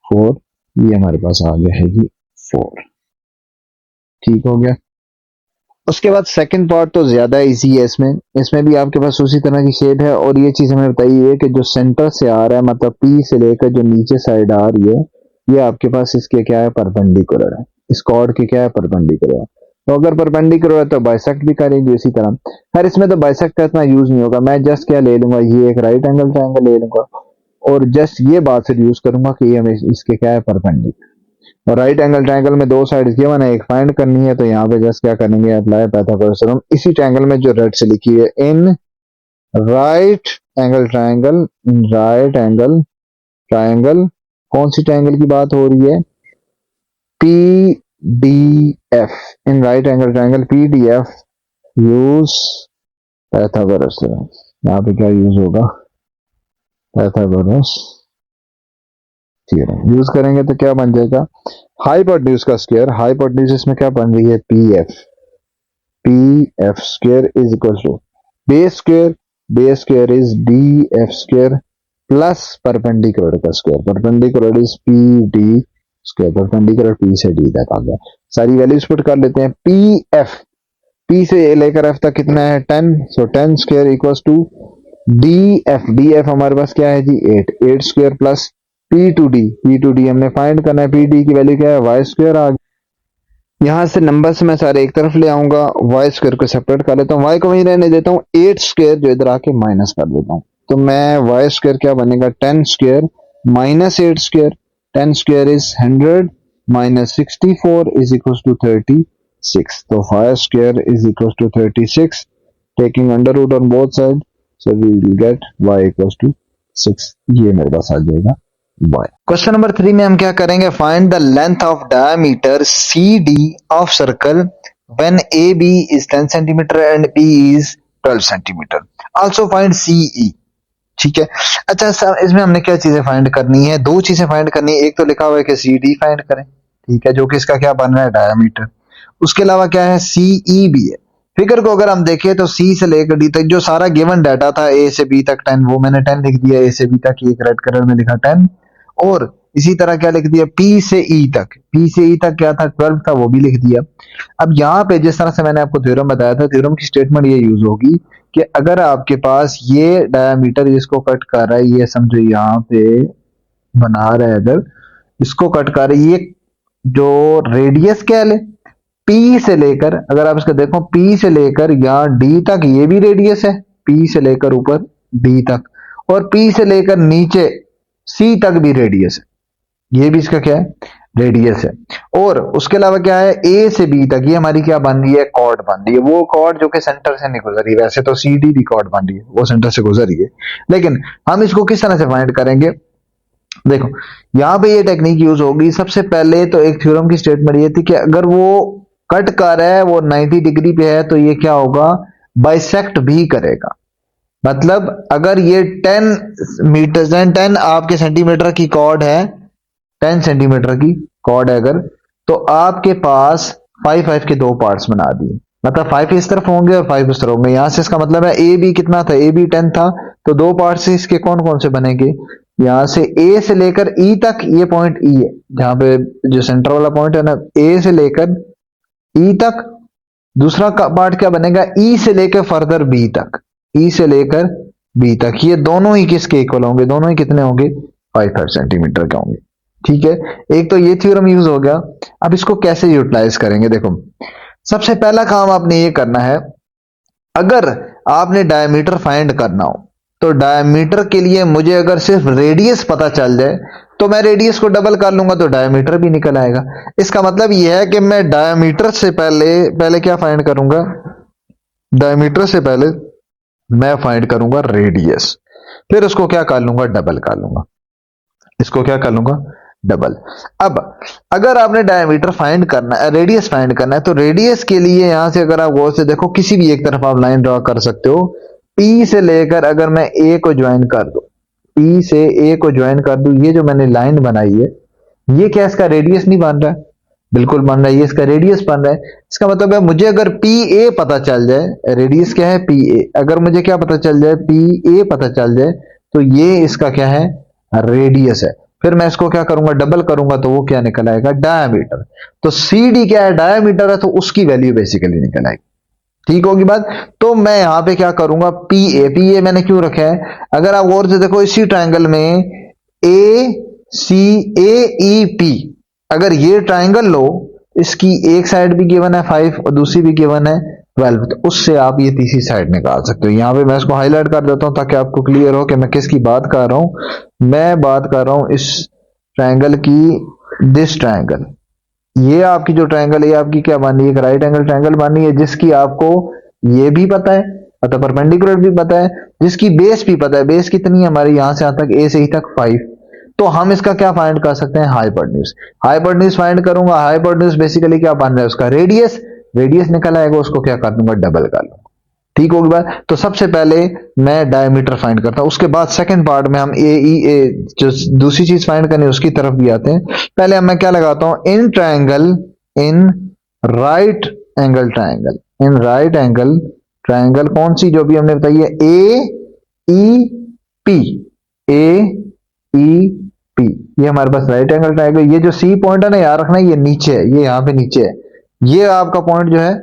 4, ये हमारे पास आ गया है जी 4। ठीक हो गया। उसके बाद सेकंड पार्ट तो ज्यादा इजी है, इसमें भी आपके पास उसी तरह की शेड है, और ये चीज हमें बताइए कि जो सेंटर से आ रहा है, मतलब पी से लेकर जो नीचे साइड आ रही है, ये आपके पास इसके क्या है, परपेंडिकुलर है, इस कॉर्ड के क्या है, परपेंडिकुलर है। तो अगर परपेंडिकुलर है तो बाइसेक्ट भी करेंगे इसी तरह। खैर इसमें तो बाइसेक्ट का इतना यूज नहीं होगा, मैं जस्ट क्या ले लूंगा, ये एक राइट एंगल ट्रायंगल ले लूंगा और जस्ट ये बात से यूज करूंगा कि ये हमें इसके क्या है, परपेंडिकुलर। और राइट एंगल ट्रायंगल में दो साइड गिवन है, एक फाइंड करनी है, तो यहाँ पे जस्ट क्या करेंगे, अप्लाई पाइथागोरस थ्योरम इसी ट्रायंगल में जो रेड से लिखी है, इन right angle triangle, right angle triangle, कौन सी ट्रायंगल की बात हो रही है? पीडीएफ, इन right angle triangle PDF use Pythagoras theorem. यहाँ पे क्या यूज होगा? पाइथागोरस थ्योरम यूज करेंगे तो क्या बन जाएगा? हाइपोटेन्यूज का स्क्वायर, हाइपोटेन्यूज इसमें क्या बन रही है? PF, PF square is equal to base square is D F square plus perpendicular का square, perpendicular is P D square, perpendicular P से डी तक आ गया। सारी वैल्यूज पुट कर लेते हैं। पी एफ, पी से लेकर एफ तक कितना है? 10, so 10 square equals to D F, D F हमारे पास क्या है जी? 8, 8 square plus P to D हमने फाइंड करना है, पी डी की वैल्यू क्या है? वाई स्क्वायर आ गया। यहां से नंबर्स मैं सारे एक तरफ ले आऊंगा, वाई स्क्वायर को सेपरेट कर लेता हूँ, वाई को वहीं रहने देता हूँ, 8 स्क्वायर जो इधर आके माइनस कर देता हूँ, तो मैं वाई स्क्वायर क्या बनेगा? 10 square minus 8 square, 10 square is 100 minus 64 is equal to 36, तो y square is equal to 36, taking under root on both side, so we will get y equal to 6, ये मेरे पास आ जाएगा y। क्वेश्चन नंबर 3 में हम क्या करेंगे? Find the length of diameter C D of circle when A B is 10 centimetre and B is 12 centimetre. Also find CE. ठीक है, अच्छा सर इसमें हमने क्या चीजें फाइंड करनी है? दो चीजें फाइंड करनी है। एक तो लिखा हुआ है कि सी डी फाइंड करें, ठीक है, जो कि इसका क्या बन रहा है? डायमीटर। उसके अलावा क्या है? सीई भी है। फिगर को अगर हम देखें तो सी से लेकर डी तक जो सारा गिवन डाटा था, ए से बी तक 10, वो मैंने 10 लिख दिया, ए से बी तक एक रेड कलर में लिखा 10, और इसी तरह क्या लिख दिया? पी से ई तक, पी से ई तक क्या था? 12 था, वो भी लिख दिया। अब यहाँ पे जिस तरह से मैंने आपको थ्योरम बताया था, थ्योरम की स्टेटमेंट ये यूज होगी कि अगर आपके पास ये डायमीटर इसको कट कर रहा है, ये समझो यहाँ पे बना रहा है, अगर इसको कट कर रहा है, ये जो रेडियस क्या ले, पी से लेकर, अगर आप इसको देखो पी से लेकर यहाँ डी तक ये भी रेडियस है, पी से लेकर ऊपर डी तक, और पी से लेकर नीचे सी तक भी रेडियस है, ये भी इसका क्या है? रेडियस है। और उसके अलावा क्या है? ए से बी तक ये हमारी क्या बन रही है? कॉर्ड बन रही है, वो कॉर्ड जो कि सेंटर से नहीं गुजर रही। वैसे तो सी डी भी कॉर्ड बन रही है, वो सेंटर से गुजर रही है, लेकिन हम इसको किस तरह से फाइंड करेंगे? देखो यहां पे ये टेक्निक यूज होगी। सबसे पहले तो एक थ्योरम की स्टेटमेंट ये थी कि अगर वो कट कर रहा है, वो 90 डिग्री पे है, तो ये क्या होगा? बाइसेक्ट भी करेगा। मतलब अगर ये 10 मीटर 10 आपके सेंटीमीटर की कॉर्ड है, 10 सेंटीमीटर की कॉर्ड है अगर, तो आपके पास 5 के दो पार्ट्स बना दिए, मतलब 5 इस तरफ होंगे और 5 उस तरफ होंगे। यहां से इसका मतलब है ए बी कितना था? ए बी 10 था, तो दो पार्ट से इसके कौन कौन से बनेंगे? यहां से ए से लेकर ई तक, ये पॉइंट ई है जहां पे जो सेंटर वाला पॉइंट है ना, ए से लेकर ई तक। दूसरा पार्ट क्या बनेगा? ई से लेकर फर्दर बी तक, ई से लेकर बी तक, ये दोनों ही किसके इक्वल होंगे? दोनों ही कितने होंगे? 5 सेंटीमीटर के होंगे। ठीक है, एक तो ये थ्योरम यूज हो गया। अब इसको कैसे यूटिलाइज करेंगे? देखो सबसे पहला काम आपने ये करना है, अगर आपने डायमीटर फाइंड करना हो तो डायमीटर के लिए मुझे अगर सिर्फ रेडियस पता चल जाए तो मैं रेडियस को डबल कर लूंगा तो डायमीटर भी निकल आएगा। इसका मतलब यह है कि मैं डायमीटर से पहले पहले क्या फाइंड करूंगा? डायमीटर से पहले मैं फाइंड करूंगा रेडियस, फिर उसको क्या कर लूंगा? डबल कर लूंगा। इसको क्या कर लूंगा? डबल। अब अगर आपने डायमीटर फाइंड करना है, रेडियस फाइंड करना है, तो रेडियस के लिए यहां से अगर आप गौर से देखो, किसी भी एक तरफ आप लाइन ड्रॉ कर सकते हो। पी से लेकर अगर मैं ए को ज्वाइन कर दूं, पी से ए को ज्वाइन कर दूं, ये जो मैंने लाइन बनाई है, ये क्या इसका रेडियस नहीं बन रहा है? बिल्कुल बन रहा है, ये इसका रेडियस बन रहा है। इसका मतलब है मुझे अगर पी ए पता चल जाए, रेडियस क्या है? पी ए, अगर मुझे क्या पता चल जाए? पी ए पता चल जाए, तो ये इसका क्या है? रेडियस है। फिर मैं इसको क्या करूंगा? डबल करूंगा, तो वो क्या निकल आएगा? डायमीटर। तो सी डी क्या है? डायमीटर है, तो उसकी वैल्यू बेसिकली निकल आएगी। ठीक होगी बात? तो मैं यहां पे क्या करूंगा? पी ए मैंने क्यों रखा है? अगर आप गौर से देखो, इसी ट्राइंगल में ए सी ए ई पी, अगर ये ट्राइंगल लो, इसकी एक साइड भी गिवन है 5 और दूसरी भी गिवन है 12, तो उससे आप ये तीसरी साइड निकाल सकते हो। यहां पे मैं इसको हाईलाइट कर देता हूं ताकि आपको क्लियर हो कि मैं किसकी बात कर रहा हूं। मैं बात कर रहा हूं इस ट्राइंगल की, दिस ट्राइंगल। ये आपकी जो ट्रायंगल है, आपकी क्या बन रही है? एक राइट एंगल ट्रायंगल बन रही है, जिसकी आपको ये भी पता है मतलब परपेंडिकुलर भी पता है, जिसकी बेस भी पता है, बेस कितनी है हमारी यहां से यहां तक, ए से ई तक 5, तो हम इसका क्या फाइंड कर सकते हैं, हाइपोटेन्यूज। हाइपोटेन्यूज फाइंड करूंगा, हाइपोटेन्यूज बेसिकली क्या बन रहा है उसका रेडियस, रेडियस निकल आएगा, उसको क्या कर दूंगा, डबल कर लूंगा। ठीक होगी बात। तो सबसे पहले मैं डायमीटर फाइंड करता हूं, उसके बाद सेकंड पार्ट में हम ए जो दूसरी चीज फाइंड करनी है उसकी तरफ भी आते हैं। पहले अब मैं क्या लगाता हूं, in triangle, in right angle triangle, in right angle triangle कौन सी जो भी हमने बताई है, A E P, A E P, ये हमारे पास राइट एंगल ट्रायंगल। ये जो सी पॉइंट है ना याद रखना, ये नीचे है, ये यहाँ पे नीचे है, ये आपका पॉइंट जो है,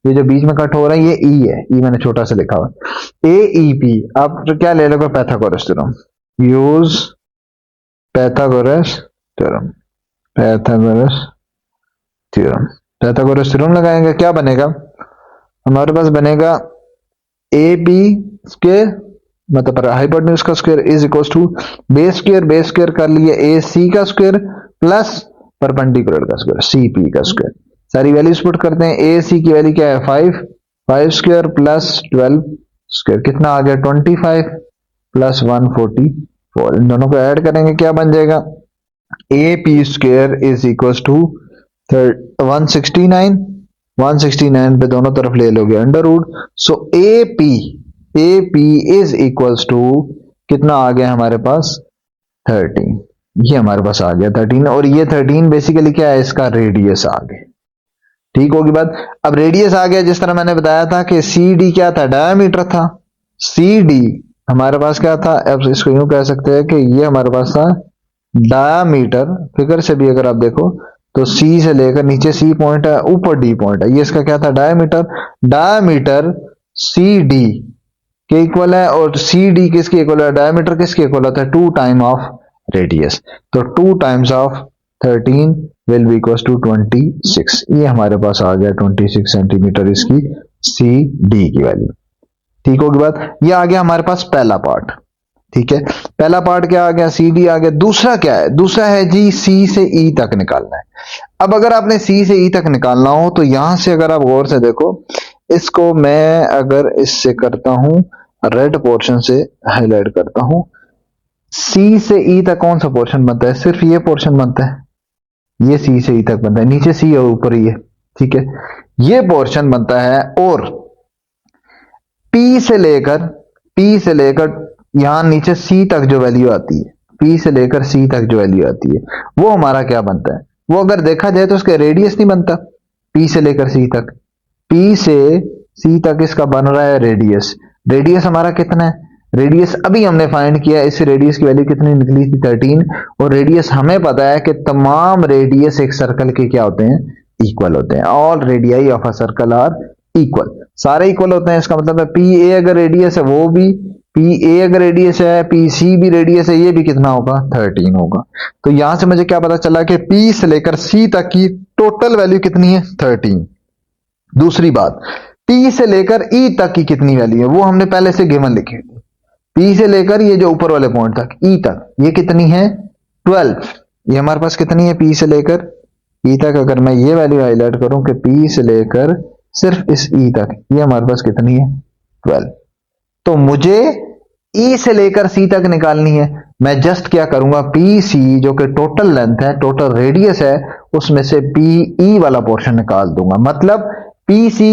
ये जो बीच में कट हो रहा है ये ई है, ई मैंने छोटा सा लिखा हुआ, ए ई पी। आप तो क्या ले लोगे, Pythagoras theorem, use Pythagoras theorem, Pythagoras theorem, Pythagoras theorem लगाएंगे, क्या बनेगा हमारे पास, बनेगा ए बी स्क्वायर, मतलब हाइपोटेन्यूज का square is equal to base square कर लिए ए सी का स्क्वायर प्लस परपेंडिकुलर का स्क्वायर सी पी का स्क्वायर। सारी वैल्यूज पुट करते हैं, ए सी की वैल्यू क्या है 5, 5 स्क्वायर प्लस 12 स्क्वायर, कितना आ गया 25 प्लस 144, इन दोनों को ऐड करेंगे क्या बन जाएगा, A P square is equal to 169, 169 पे दोनों तरफ ले लोगे under root, so A P is equals to कितना आ गया हमारे पास 13, ये हमारे पास आ गया 13, और ये 13 बेसिकली क्या है, इसका रेडियस आ गया। ठीक होगी बात। अब रेडियस आ गया, जिस तरह मैंने बताया था कि सी डी क्या था, डायमीटर था, सी डी हमारे पास क्या था, अब इसको यूं कह सकते हैं कि ये हमारे पास था डायमीटर। फिगर से भी अगर आप देखो तो सी से लेकर नीचे सी पॉइंट है, ऊपर डी पॉइंट है, ये इसका क्या था डायमीटर, डायमीटर सी डी के इक्वल है, और सी डी किसके इक्वल है, डायमीटर किसके इक्वल होता है, 2 टाइम ऑफ रेडियस, तो 2 times of 13 will be equal to 26, ये हमारे पास आ गया 26 सेंटीमीटर इसकी सी डी की वैल्यू। ठीक होगी बात। ये आ गया हमारे पास पहला पार्ट, ठीक है, पहला पार्ट क्या आ गया, सी डी आ गया। दूसरा क्या है, दूसरा है जी सी से ई तक निकालना है। अब अगर आपने सी से ई तक निकालना हो तो यहां से अगर आप गौर से देखो, इसको मैं अगर इससे करता हूं, रेड पोर्शन से हाईलाइट करता हूं, सी से ई तक कौन सा पोर्शन बनता है, सिर्फ ये पोर्शन बनता है, ये सी से ई तक बनता है, नीचे सी और ऊपर ही है, ठीक है, ये पोर्शन बनता है। और पी से लेकर यहां नीचे सी तक जो वैल्यू आती है, पी से लेकर सी तक जो वैल्यू आती है, वो हमारा क्या बनता है, वो अगर देखा जाए तो उसका रेडियस नहीं बनता, पी से लेकर सी तक, पी से सी तक इसका बन रहा है रेडियस। रेडियस हमारा कितना है, रेडियस अभी हमने फाइंड किया, इस रेडियस की वैल्यू कितनी निकली थी 13, और रेडियस हमें पता है कि तमाम रेडियस एक सर्कल के क्या होते हैं, इक्वल होते हैं। All radii of a circle are equal, सारे इक्वल होते हैं। इसका मतलब है पी ए अगर रेडियस है, वो भी पी ए अगर रेडियस है, पी सी भी रेडियस है, ये भी कितना होगा 13 होगा। तो यहां से मुझे क्या पता चला कि पी से लेकर सी तक की टोटल वैल्यू कितनी है 13। दूसरी बात, पी से लेकर ई तक की कितनी वैल्यू है, वो हमने पहले से गिवन लिखी थी, पी से लेकर ये जो ऊपर वाले पॉइंट तक ई तक ये कितनी है 12, ये हमारे पास कितनी है पी से लेकर ई तक। अगर मैं ये वैल्यू हाईलाइट करूं कि पी से लेकर सिर्फ इस ई तक, ये हमारे पास कितनी है 12, तो मुझे ई से लेकर सी तक निकालनी है। मैं जस्ट क्या करूंगा, पी सी जो कि टोटल लेंथ है, टोटल रेडियस है, उसमें से पी ई वाला पोर्शन निकाल दूंगा, मतलब पी सी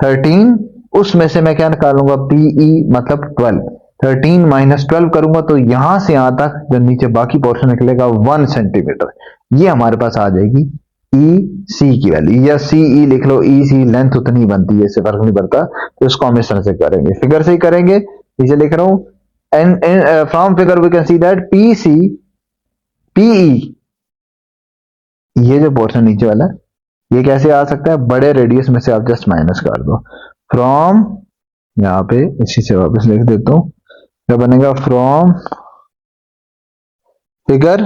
13, उसमें से मैं क्या निकालूंगा पी ई मतलब 12, 13 माइनस 12 करूंगा तो यहां से यहां तक जो नीचे बाकी पोर्शन निकलेगा 1 सेंटीमीटर, ये हमारे पास आ जाएगी ई सी की वैल्यू, या सी ई लिख लो, ई सी लेंथ उतनी बनती है, इससे फर्क नहीं पड़ता, तो इसको हम इस तरह से करेंगे, फिगर से ही करेंगे, इसे लिख रहा हूं, and from figure we can see that P C P E, ये जो पोर्शन नीचे वाला ये कैसे आ सकता है, बड़े रेडियस में से आप जस्ट माइनस कर दो, फ्रॉम, यहां पे इसी से वापस लिख देता हूं, क्या बनेगा, from figure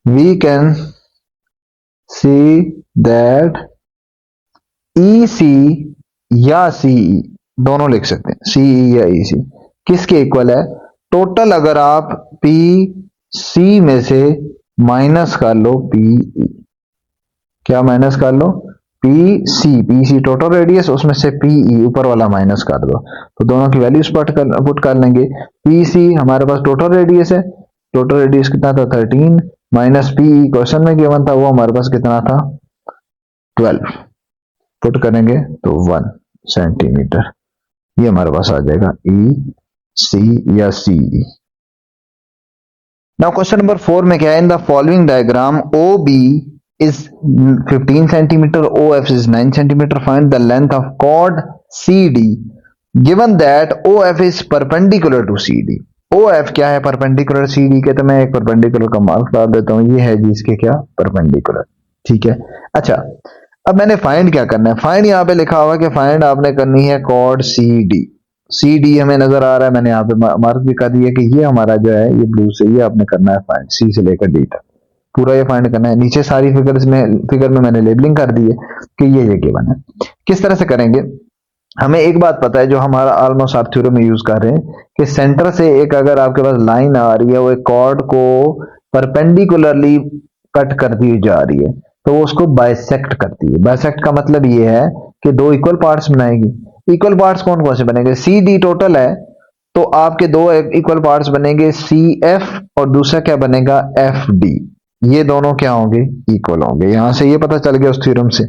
we can see that E C या सीई दोनों लिख सकते हैं, सीई या ई सी किसके इक्वल है, टोटल अगर आप पी सी में से माइनस कर लो पी ई, क्या माइनस कर लो पी सी टोटल रेडियस, उसमें से पीई ऊपर वाला माइनस कर दो, तो दोनों की वैल्यूज पुट कर लेंगे। पी सी हमारे पास टोटल रेडियस है, टोटल रेडियस कितना था 13, माइनस पीई क्वेश्चन में गिवन था वो हमारे पास कितना था 12, पुट करेंगे तो 1 सेंटीमीटर, ये हमारे पास आ जाएगा ई सी या सी। नाउ क्वेश्चन नंबर 4 में क्या है, in the following diagram O B is 15 centimeter, OF is 9 centimeter. Find the length of chord CD given that OF is perpendicular to CD. OF क्या है परपेंडिकुलर CD के, तो मैं एक परपेंडिकुलर का मार्क्स डाल देता हूं, ये है जी इसके क्या परपेंडिकुलर, ठीक है। अच्छा अब मैंने फाइंड क्या करना है, फाइंड यहाँ पे लिखा हुआ कि फाइंड आपने करनी है कॉर्ड CD। CD हमें नजर आ रहा है, मैंने यहाँ पे मार्क भी कर दिया कि ये हमारा जो है ये ब्लू से, ये आपने करना है फाइंड C से लेकर D तक, पूरा ये फाइंड करना है। नीचे सारी फिगर में मैंने लेबलिंग कर दी है कि ये गिवन है। किस तरह से करेंगे, हमें एक बात पता है जो हमारा ऑलमोस्ट आप थ्योरम में यूज कर रहे हैं कि सेंटर से एक अगर आपके पास लाइन आ रही है, वो एक कॉर्ड को परपेंडिकुलरली कट करती हुई जा रही है, तो वो उसको बाइसेक्ट करती है। बाइसेक्ट का मतलब ये है कि दो इक्वल पार्ट्स बनाएगी। इक्वल पार्ट्स कौन कौन से बनेंगे, सी डी टोटल है तो आपके दो इक्वल पार्ट्स बनेंगे, सी एफ और दूसरा क्या बनेगा एफ डी, ये दोनों क्या होंगे इक्वल होंगे। यहां से ये पता चल गया उस थ्योरम से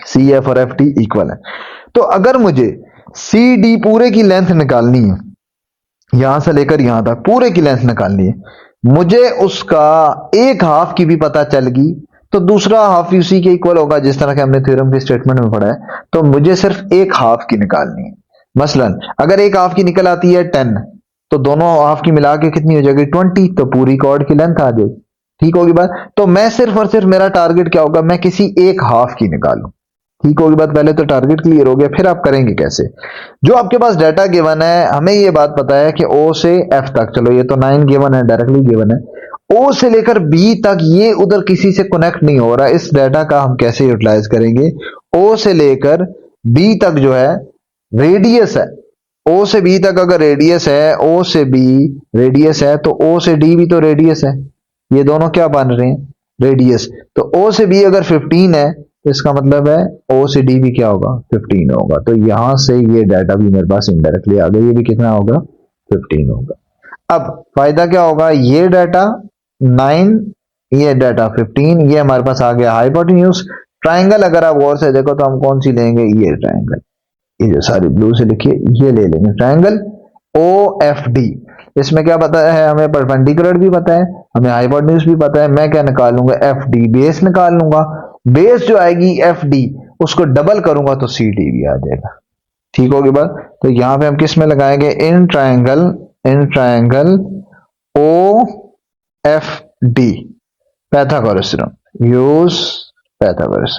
सी एफ और एफ डी इक्वल है। तो अगर मुझे सी डी पूरे की लेंथ निकालनी है, यहां से लेकर यहां तक पूरे की लेंथ निकालनी है, मुझे उसका एक हाफ की भी पता चल गई तो दूसरा हाफ उसी के इक्वल होगा, जिस तरह के हमने थ्योरम के स्टेटमेंट में पढ़ा है। तो मुझे सिर्फ एक हाफ की निकालनी है। मसलन अगर एक हाफ की निकल आती है 10, तो दोनों हाफ की मिला के कितनी हो जाएगी 20, तो पूरी कॉर्ड की लेंथ आ जाएगी, ठीक होगी बात। तो मैं सिर्फ और सिर्फ मेरा टारगेट क्या होगा, मैं किसी एक हाफ की निकालूं, ठीक होगी बात। पहले तो टारगेट क्लियर हो गया, फिर आप करेंगे कैसे। जो आपके पास डाटा गिवन है, हमें ये बात पता है कि ओ से एफ तक, चलो ये तो 9 गिवन है, डायरेक्टली गिवन है। ओ से लेकर बी तक ये उधर किसी से कनेक्ट नहीं हो रहा, इस डाटा का हम कैसे यूटिलाइज करेंगे। ओ से लेकर बी तक जो है रेडियस है, ओ से बी तक अगर रेडियस है, ओ से बी रेडियस है, तो ओ से डी भी तो रेडियस है, ये दोनों क्या बन रहे हैं रेडियस। तो ओ से बी अगर 15 है तो इसका मतलब है ओ से डी भी क्या होगा 15 होगा। तो यहां से ये डाटा भी मेरे पास इनडायरेक्टली आ गया, ये भी कितना होगा 15 होगा। अब फायदा क्या होगा, ये डाटा 9, ये डाटा 15, ये हमारे पास आ गया हाइपोटेन्यूज। ट्राइंगल अगर आप गौर से देखो तो हम कौन सी लेंगे, ये ट्राइंगल, ये जो सारी ब्लू से लिखिए ये ले लेंगे ट्राइंगल ओ एफ डी। इसमें क्या पता है हमें, परपेंडिकुलर भी पता है, हमें हाइपोटेन्यूज भी पता है। मैं क्या निकालूंगा एफ डी, बेस निकाल लूंगा। बेस जो आएगी एफ डी उसको डबल करूंगा तो सी डी भी आ जाएगा, ठीक होगी बात। तो यहां पे हम किस में लगाएंगे, इन ट्राइंगल ओ एफ डी, Pythagoras theorem, use Pythagoras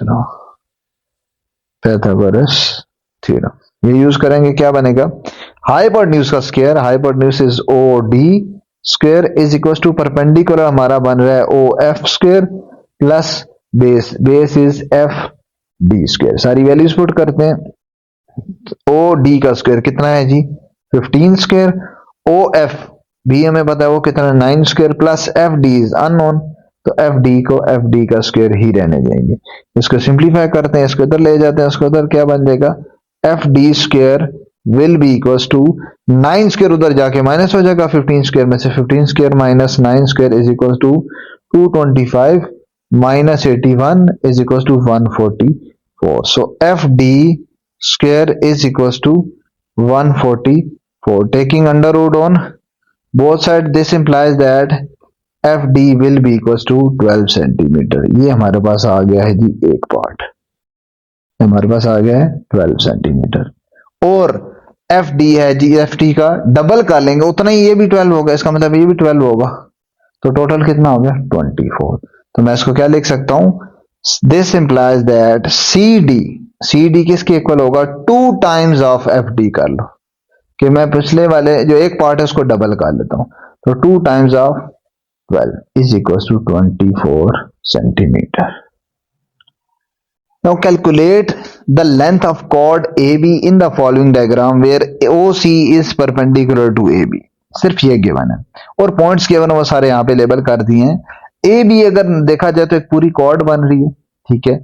theorem, ये यूज करेंगे। क्या बनेगा, हाइपोटेन्यूज का square, hypotenuse is O D square is equal to perpendicular हमारा बन रहा है O F square plus base is F D square. सारी वैल्यूज पुट करते हैं। ओ डी का स्क्वायर कितना है जी 15 स्क्वायर, ओ एफ भी हमें पता है वो कितना 9 square, plus F D is unknown, तो एफ डी को एफ डी का स्क्वायर ही रहने देंगे। इसको सिंप्लीफाई करते हैं, इसको इधर ले जाते हैं, उसको उधर क्या बन जाएगा F D square will be equal to 9 square उधर जाके माइनस हो जाएगा 15 स्क्वायर में से, 15 square minus 9 square is equal to 225 minus 81 is equals to 144. So FD square is equals to 144. Taking under root on both sides, this implies that FD will be equals to 12 centimetre. ये हमारे पास आ गया है जी एक part, हमारे पास आ गया है 12 सेंटीमीटर। और FD है जी, FD का डबल कर लेंगे उतना ही ये भी 12 होगा, इसका मतलब ये भी 12 होगा, तो टोटल कितना हो गया 24। तो मैं इसको क्या लिख सकता हूं, this implies that C D किसके इक्वल होगा 2 टाइम्स ऑफ एफ डी कर लो, कि मैं पिछले वाले जो एक पार्ट है उसको डबल कर लेता हूं, तो 2 times of 12 is equal to 24 centimetre. Now calculate the length of chord AB in the following diagram where OC is perpendicular to AB। सिर्फ ये गिवन है और पॉइंट्स गिवन है वो सारे यहाँ पे लेबल कर दिए हैं। ए बी अगर देखा जाए तो एक पूरी कॉर्ड बन रही है, ठीक है।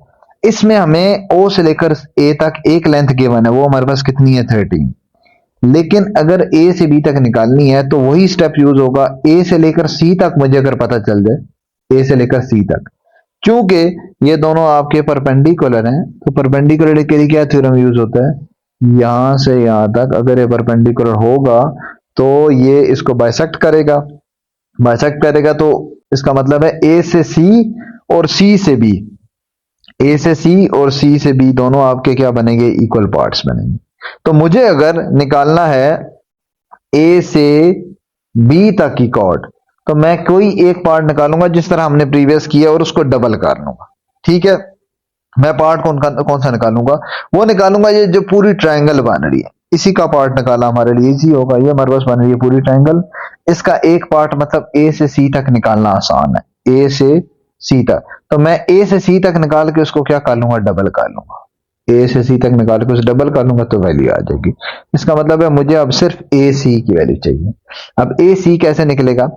इसमें हमें ओ से लेकर ए तक एक लेंथ गिवन है, वो हमारे पास कितनी है 13। लेकिन अगर ए से बी तक निकालनी है तो वही स्टेप यूज होगा, ए से लेकर सी तक मुझे अगर पता चल जाए, ए से लेकर सी तक, क्योंकि ये दोनों आपके परपेंडिकुलर हैं, तो परपेंडिकुलर के लिए क्या थ्योरम यूज होता है, यहां से यहां तक अगर ये परपेंडिकुलर होगा तो ये इसको बाइसेक्ट करेगा, बाइसेक्ट करेगा तो इसका मतलब है ए से सी और सी से बी, ए से सी और सी से बी दोनों आपके क्या बनेंगे, इक्वल पार्ट्स बनेंगे। तो मुझे अगर निकालना है ए से बी तक की कॉर्ड, तो मैं कोई एक पार्ट निकालूंगा जिस तरह हमने प्रीवियस किया और उसको डबल कर लूंगा। ठीक है, मैं पार्ट कौन सा निकालूंगा, वो निकालूंगा ये जो पूरी ट्रायंगल बन रही है, इसी का पार्ट निकाला हमारे लिए इजी होगा। ये हमारे पास बन रही है पूरी ट्रायंगल, इसका एक पार्ट मतलब ए से सी तक निकालना आसान है, ए से सी तक, तो मैं ए से सी तक निकाल के उसको क्या कर लूंगा, डबल कर लूंगा, ए से सी तक निकाल के उसे डबल कर लूंगा तो वैल्यू आ जाएगी। इसका मतलब है मुझे अब सिर्फ ए सी की वैल्यू चाहिए। अब ए सी कैसे निकलेगा,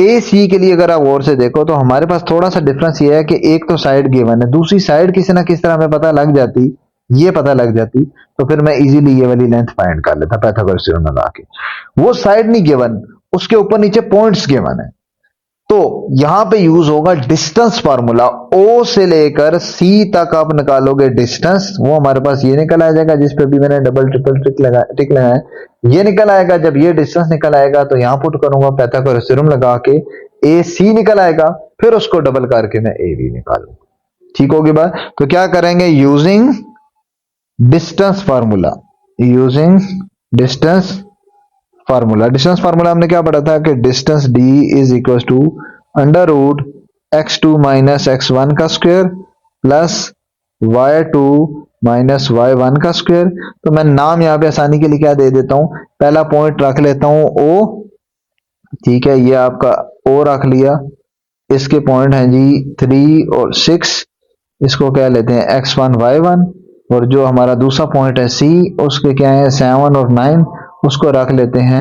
ए सी के लिए अगर आप गौर से देखो तो हमारे पास थोड़ा सा डिफरेंस ये है कि एक तो साइड गिवन है, दूसरी साइड किसी ना किस तरह हमें पता लग जाती, ये पता लग जाती तो फिर मैं इजीली ये वाली लेंथ फाइंड कर लेता पाइथागोरस थ्योरम लगा के। वो साइड नहीं गिवन, उसके ऊपर नीचे पॉइंट्स गिवन है, तो यहां पे यूज होगा डिस्टेंस फार्मूला। ओ से लेकर सी तक आप निकालोगे डिस्टेंस, वो हमारे पास ये निकल आ जाएगा, जिस पे भी मैंने डबल ट्रिपल टिक लगाया है, ये निकल आएगा। जब ये डिस्टेंस निकल आएगा तो यहां पुट करूंगा पाइथागोरस थ्योरम लगा के, ए सी निकल आएगा, फिर उसको डबल करके मैं ए बी निकालूंगा। ठीक होगी बात, तो क्या करेंगे, using distance formula, using distance formula. Distance formula हमने क्या पढ़ा था कि distance d is equal to under root x2 minus x1 का square plus y2 minus y1 का स्क्वायर। तो मैं नाम यहाँ पे आसानी के लिए क्या दे देता हूँ, पहला पॉइंट रख लेता हूँ o, ठीक है, ये आपका o रख लिया, इसके पॉइंट हैं जी 3 और 6, इसको क्या लेते हैं x1 y1, और जो हमारा दूसरा पॉइंट है c, उसके क्या है 7 और 9, उसको रख लेते हैं,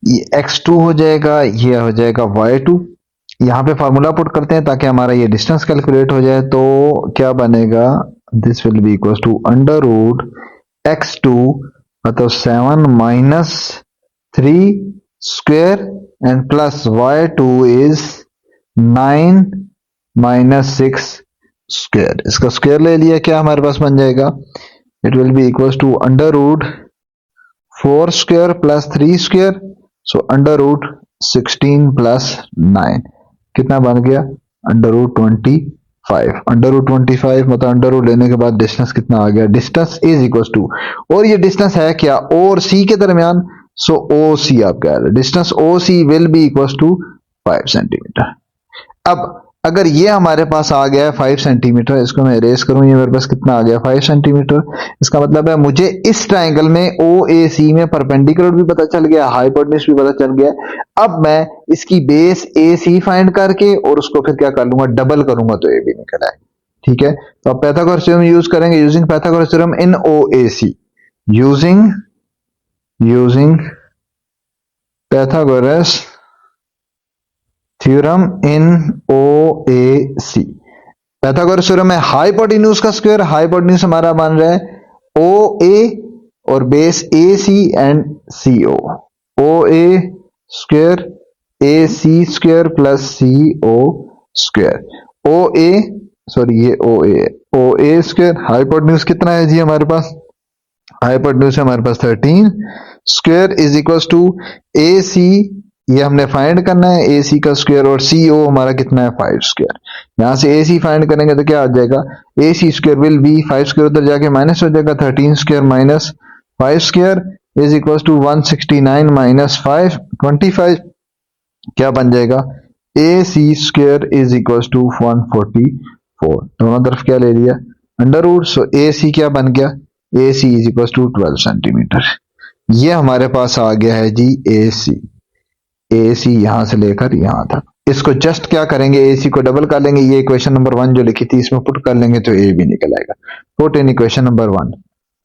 ये x2 हो जाएगा, ये हो जाएगा y2। यहाँ पे फार्मूला पुट करते हैं ताकि हमारा ये डिस्टेंस कैलकुलेट हो जाए, तो क्या बनेगा, this will be equal to under root x2 मतलब 7 minus 3 square and plus y2 is 9 minus 6 square, इसका स्क्वायर ले लिया, क्या हमारे पास बन जाएगा, it will be equal to under root 4 square plus 3 square, so under root 16 plus 9 कितना बन गया, अंडर रूट 25। अंडर रूट 25 मतलब अंडर रूट लेने के बाद डिस्टेंस कितना आ गया, डिस्टेंस इज इक्वल टू, और ये डिस्टेंस है क्या, ओ और सी के दरमियान, सो ओ सी आप कह रहे, distance O C will be equal to 5 centimetre. अब अगर ये हमारे पास आ गया है 5 सेंटीमीटर, इसको मैं इरेज करूं, ये मेरे पास कितना आ गया 5 सेंटीमीटर, इसका मतलब है मुझे इस ट्राइंगल में ओ ए सी में परपेंडिकुलर भी पता चल गया, हाइपोटेन्यूज भी पता चल गया। अब मैं इसकी बेस ए सी फाइंड करके और उसको फिर क्या कर लूंगा, डबल करूंगा तो ए भी निकल आए। ठीक है, तो अब पाइथागोरस थ्योरम यूज करेंगे, using Pythagoras theorem in O A C, using Pythagoras theorem in O A C. Pythagoras theorem में हाइपोटेन्यूज का स्क्वायर, हाइपोटेन्यूज हमारा बन रहा है ओ ए और base A C and C O, O A square A C square plus C O square, O A sorry ये O A square, hypotenuse कितना है जी हमारे पास, हाइपोटेन्यूज है हमारे पास 13 स्क्वायर इज इक्वल टू ए सी, ये हमने फाइंड करना है ए सी का स्क्वायर, और सी ओ हमारा कितना है 5 स्क्वायर। यहां से ए सी फाइंड करेंगे तो क्या आ जाएगा, A C square will be 5 square उधर जाके माइनस हो जाएगा, 13 square minus 5 square is equal to 169 minus 5 25, क्या बन जाएगा, A C square is equal to 144, दोनों तरफ क्या ले लिया अंडर रूट, सो ए सी क्या बन गया, ए सी इज इक्वल टू 12 सेंटीमीटर। ये हमारे पास आ गया है जी ए सी यहां से लेकर यहां तक। इसको जस्ट क्या करेंगे, ए सी को डबल कर लेंगे, ये इक्वेशन नंबर 1 जो लिखी थी इसमें पुट कर लेंगे तो ए भी निकल आएगा। Put in equation number 1,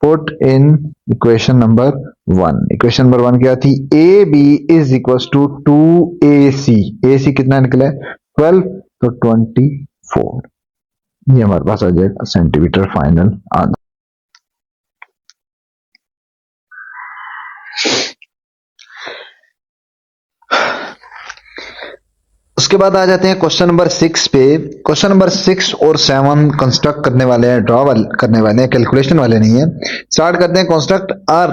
put in equation number 1, equation number 1 क्या थी, A B is equal to 2 A C, A C कितना निकला है 12, तो 24। ये हमारे पास आ जाएगा सेंटीमीटर फाइनल आंसर। उसके बाद आ जाते हैं क्वेश्चन नंबर 6 पे। क्वेश्चन नंबर 6 और 7 कंस्ट्रक्ट करने वाले हैं, ड्रॉ करने वाले हैं, कैलकुलेशन वाले नहीं है। स्टार्ट करते हैं। Construct a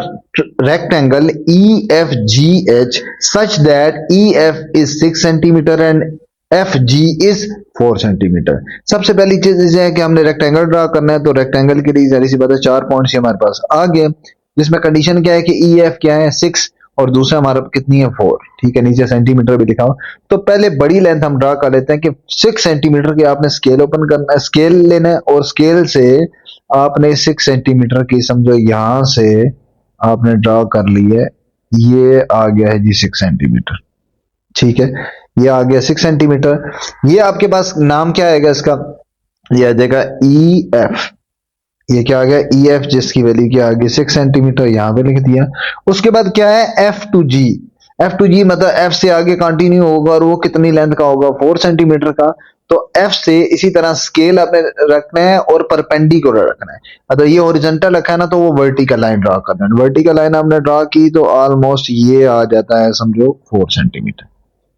rectangle E F G H such that E F is 6 centimetre and F G is 4 centimetre. सबसे पहली चीज है कि हमने रेक्टेंगल ड्रॉ करना है, तो रेक्टेंगल के लिए जारी सी बात है 4 पॉइंट्स हमारे पास आ गए, जिसमें कंडीशन क्या है कि ई एफ क्या है 6 और दूसरा हमारा कितनी है 4। ठीक है, नीचे सेंटीमीटर भी लिखा हो। तो पहले बड़ी लेंथ हम ड्रा कर लेते हैं कि 6 सेंटीमीटर की आपने स्केल ओपन करना है, स्केल लेना है और स्केल से आपने 6 सेंटीमीटर की समझो यहां से आपने ड्रा कर ली है, ये आ गया है जी 6 सेंटीमीटर। ठीक है, ये आ गया 6 सेंटीमीटर। ये आपके पास नाम क्या आएगा इसका, ये आ जाएगा ई एफ। ये क्या आ गया ई एफ, जिसकी वैल्यू क्या आ गई 6 सेंटीमीटर, यहां पे लिख दिया। उसके बाद क्या है एफ टू जी। एफ टू जी मतलब एफ से आगे कंटिन्यू होगा और वो कितनी लेंथ का होगा 4 सेंटीमीटर का। तो एफ से इसी तरह स्केल आपने रखना है और परपेंडिकुलर रखना है। अगर ये ओरिजेंटल रखा है ना तो वो वर्टिकल लाइन ड्रा करना है। वर्टिकल लाइन आपने ड्रा की तो ऑलमोस्ट ये आ जाता है समझो 4 सेंटीमीटर।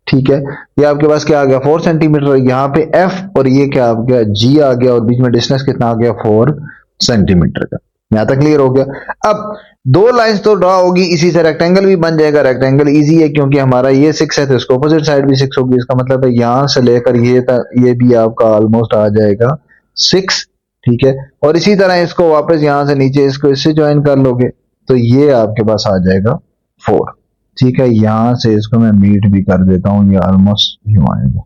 ठीक है, ये आपके पास क्या आ गया 4 सेंटीमीटर, यहाँ पे एफ और ये क्या आ गया जी आ गया, और बीच में डिस्टेंस कितना आ गया 4 सेंटीमीटर का। यहां तक क्लियर हो गया। अब दो लाइंस तो ड्रॉ होगी, इसी से रेक्टेंगल भी बन जाएगा। रेक्टेंगल इजी है क्योंकि हमारा ये 6 है तो इसको अपोजिट साइड भी 6 होगी। इसका मतलब है यहां से लेकर ये तक ये भी आपका ऑलमोस्ट आ जाएगा 6। ठीक है, और इसी तरह इसको वापस यहां से नीचे इसको इससे ज्वाइन कर लोगे तो ये आपके पास आ जाएगा 4। ठीक है, यहां से इसको मैं मीट भी कर देता हूं, ये ऑलमोस्ट यूं आएगा।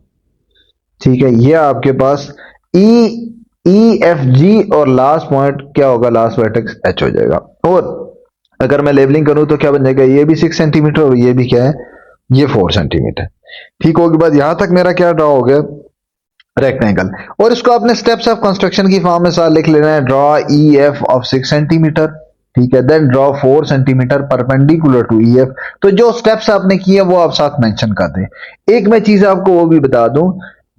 ठीक है, ये आपके पास ई एफ जी और लास्ट पॉइंट क्या होगा, लास्ट वर्टेक्स एच हो जाएगा। और अगर मैं लेबलिंग करूं तो क्या बन जाएगा, ये भी 6 सेंटीमीटर और ये भी क्या है, ये 4 सेंटीमीटर। ठीक होगी बात, यहां तक मेरा क्या ड्रॉ हो गया रेक्टेंगल। और इसको आपने स्टेप्स ऑफ कंस्ट्रक्शन की फॉर्म में साथ लिख लेना है। Draw E F of 6 centimetre. ठीक है, then draw 4 centimetre perpendicular to E F. तो जो स्टेप्स आपने किए वो आप साथ मेंशन कर दें। एक मैं चीज आपको वो भी बता दूं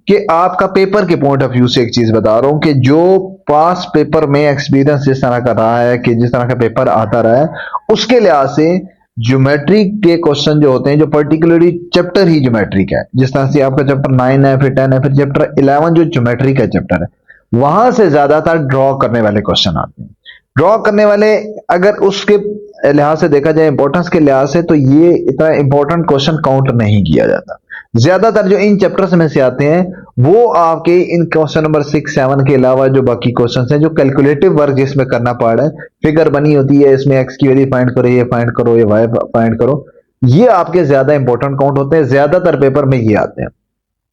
कि आपका पेपर के पॉइंट ऑफ व्यू से एक चीज बता रहा हूं कि जो पास पेपर में एक्सपीरियंस जिस तरह का रहा है कि जिस तरह का पेपर आता रहा है उसके लिहाज से ज्योमेट्री के क्वेश्चन जो होते हैं, जो पर्टिकुलरली चैप्टर ही ज्योमेट्री का है, जिस तरह से आपका चैप्टर 9 है, फिर 10 है, फिर चैप्टर 11 जो ज्योमेट्री का चैप्टर है, वहां से ज्यादातर ड्रॉ करने वाले क्वेश्चन आते हैं। ड्रॉ करने वाले अगर उसके लिहाज से देखा जाए, इंपॉर्टेंस के लिहाज से, तो ये इतना इंपॉर्टेंट क्वेश्चन काउंट नहीं किया जाता। ज्यादातर जो इन चैप्टर्स में से आते हैं वो आपके इन क्वेश्चन नंबर 6 7 के अलावा जो बाकी क्वेश्चन हैं, जो कैलकुलेटिव वर्क जिसमें करना पड़ है, फिगर बनी होती है, इसमें एक्स की वैल्यू फाइंड करो, ये फाइंड करो, ये वाई फाइंड करो, ये आपके ज्यादा इंपॉर्टेंट काउंट होते हैं। ज्यादातर पेपर में ये आते हैं।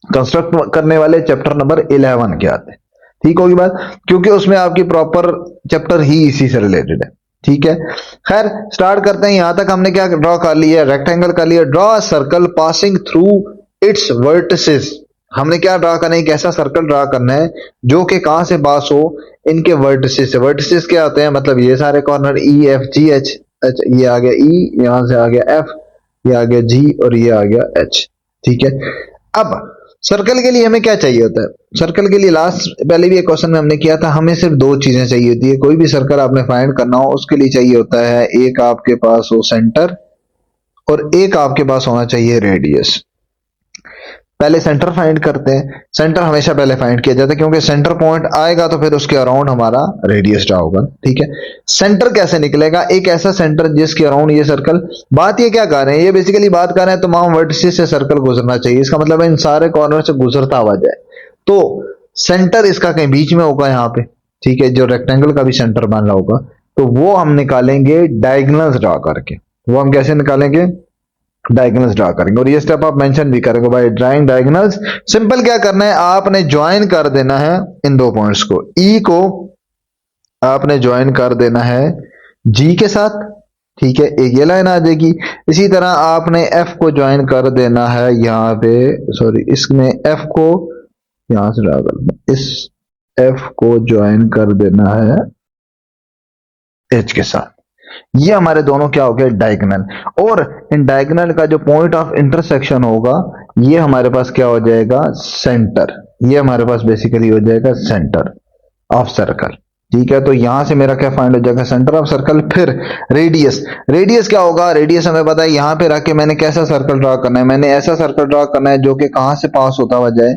कंस्ट्रक्ट करने वाले चैप्टर नंबर 11 के आते हैं। ठीक होगी बात, क्योंकि उसमें आपकी प्रॉपर चैप्टर ही इसी से रिलेटेड है। ठीक है, खैर स्टार्ट करते हैं। यहां तक हमने क्या ड्रॉ कर लिया, रेक्टेंगल कर लिया। Draw a circle passing through it's vertices. हमने क्या ड्रॉ करना है, एक ऐसा सर्कल ड्रॉ करना है जो कि कहां से पास हो, इनके वर्टिसेस से। वर्टिसेस क्या होते हैं, मतलब ये सारे कॉर्नर ई एफ जी एच, ये आ गया ई, यहां से आ गया एफ, ये आ गया जी और ये आ गया एच। ठीक है, अब सर्कल के लिए हमें क्या चाहिए होता है, सर्कल के लिए लास्ट पहले भी एक क्वेश्चन में हमने किया था, हमें सिर्फ दो चीजें चाहिए होती है। कोई भी सर्कल आपने फाइंड करना हो उसके लिए चाहिए होता है, एक आपके पास हो सेंटर और एक आपके पास होना चाहिए रेडियस। पहले सेंटर फाइंड करते हैं। सेंटर हमेशा पहले फाइंड किया जाता है क्योंकि सेंटर पॉइंट आएगा तो फिर उसके अराउंड हमारा रेडियस ड्रा होगा। ठीक है, सेंटर कैसे निकलेगा, एक ऐसा सेंटर जिसके अराउंड ये सर्कल। बात ये क्या कर रहे हैं, ये बेसिकली बात कर रहे हैं तमाम वर्टिसेस से सर्कल गुजरना चाहिए। इसका मतलब है इन सारे कॉर्नर से गुजरता हुआ जाए, तो सेंटर इसका कहीं बीच में होगा यहाँ पे। ठीक है, जो रेक्टेंगल का भी सेंटर बन रहा होगा तो वो हम निकालेंगे डायगोनल्स ड्रा करके। वो हम कैसे निकालेंगे, डायगोनल्स ड्रा करेंगे। और ये स्टेप आप मेंशन भी करेंगे भाई, ड्राइंग डायगोनल्स। सिंपल क्या करना है, आपने ज्वाइन कर देना है इन दो पॉइंट्स को। ई को आपने ज्वाइन कर देना है जी के साथ। ठीक है, एक ये लाइन आ जाएगी। इसी तरह आपने एफ को ज्वाइन कर देना है यहाँ पे, सॉरी इसमें एफ को यहां से ड्रा करना, इस एफ को ज्वाइन कर देना है एच के साथ। ये हमारे दोनों क्या हो गए डायगोनल। और इन डायगोनल का जो पॉइंट ऑफ इंटरसेक्शन होगा ये हमारे पास क्या हो जाएगा, सेंटर। ये हमारे पास बेसिकली हो जाएगा सेंटर। Of circle. ठीक है, तो यहां से मेरा क्या फाइंड हो जाएगा, सेंटर ऑफ सर्कल। फिर रेडियस, रेडियस क्या होगा, रेडियस हमें पता है, यहां पे रख के मैंने कैसा सर्कल ड्रा करना है, मैंने ऐसा सर्कल ड्रा करना है जो कि कहां से पास होता हुआ जाए,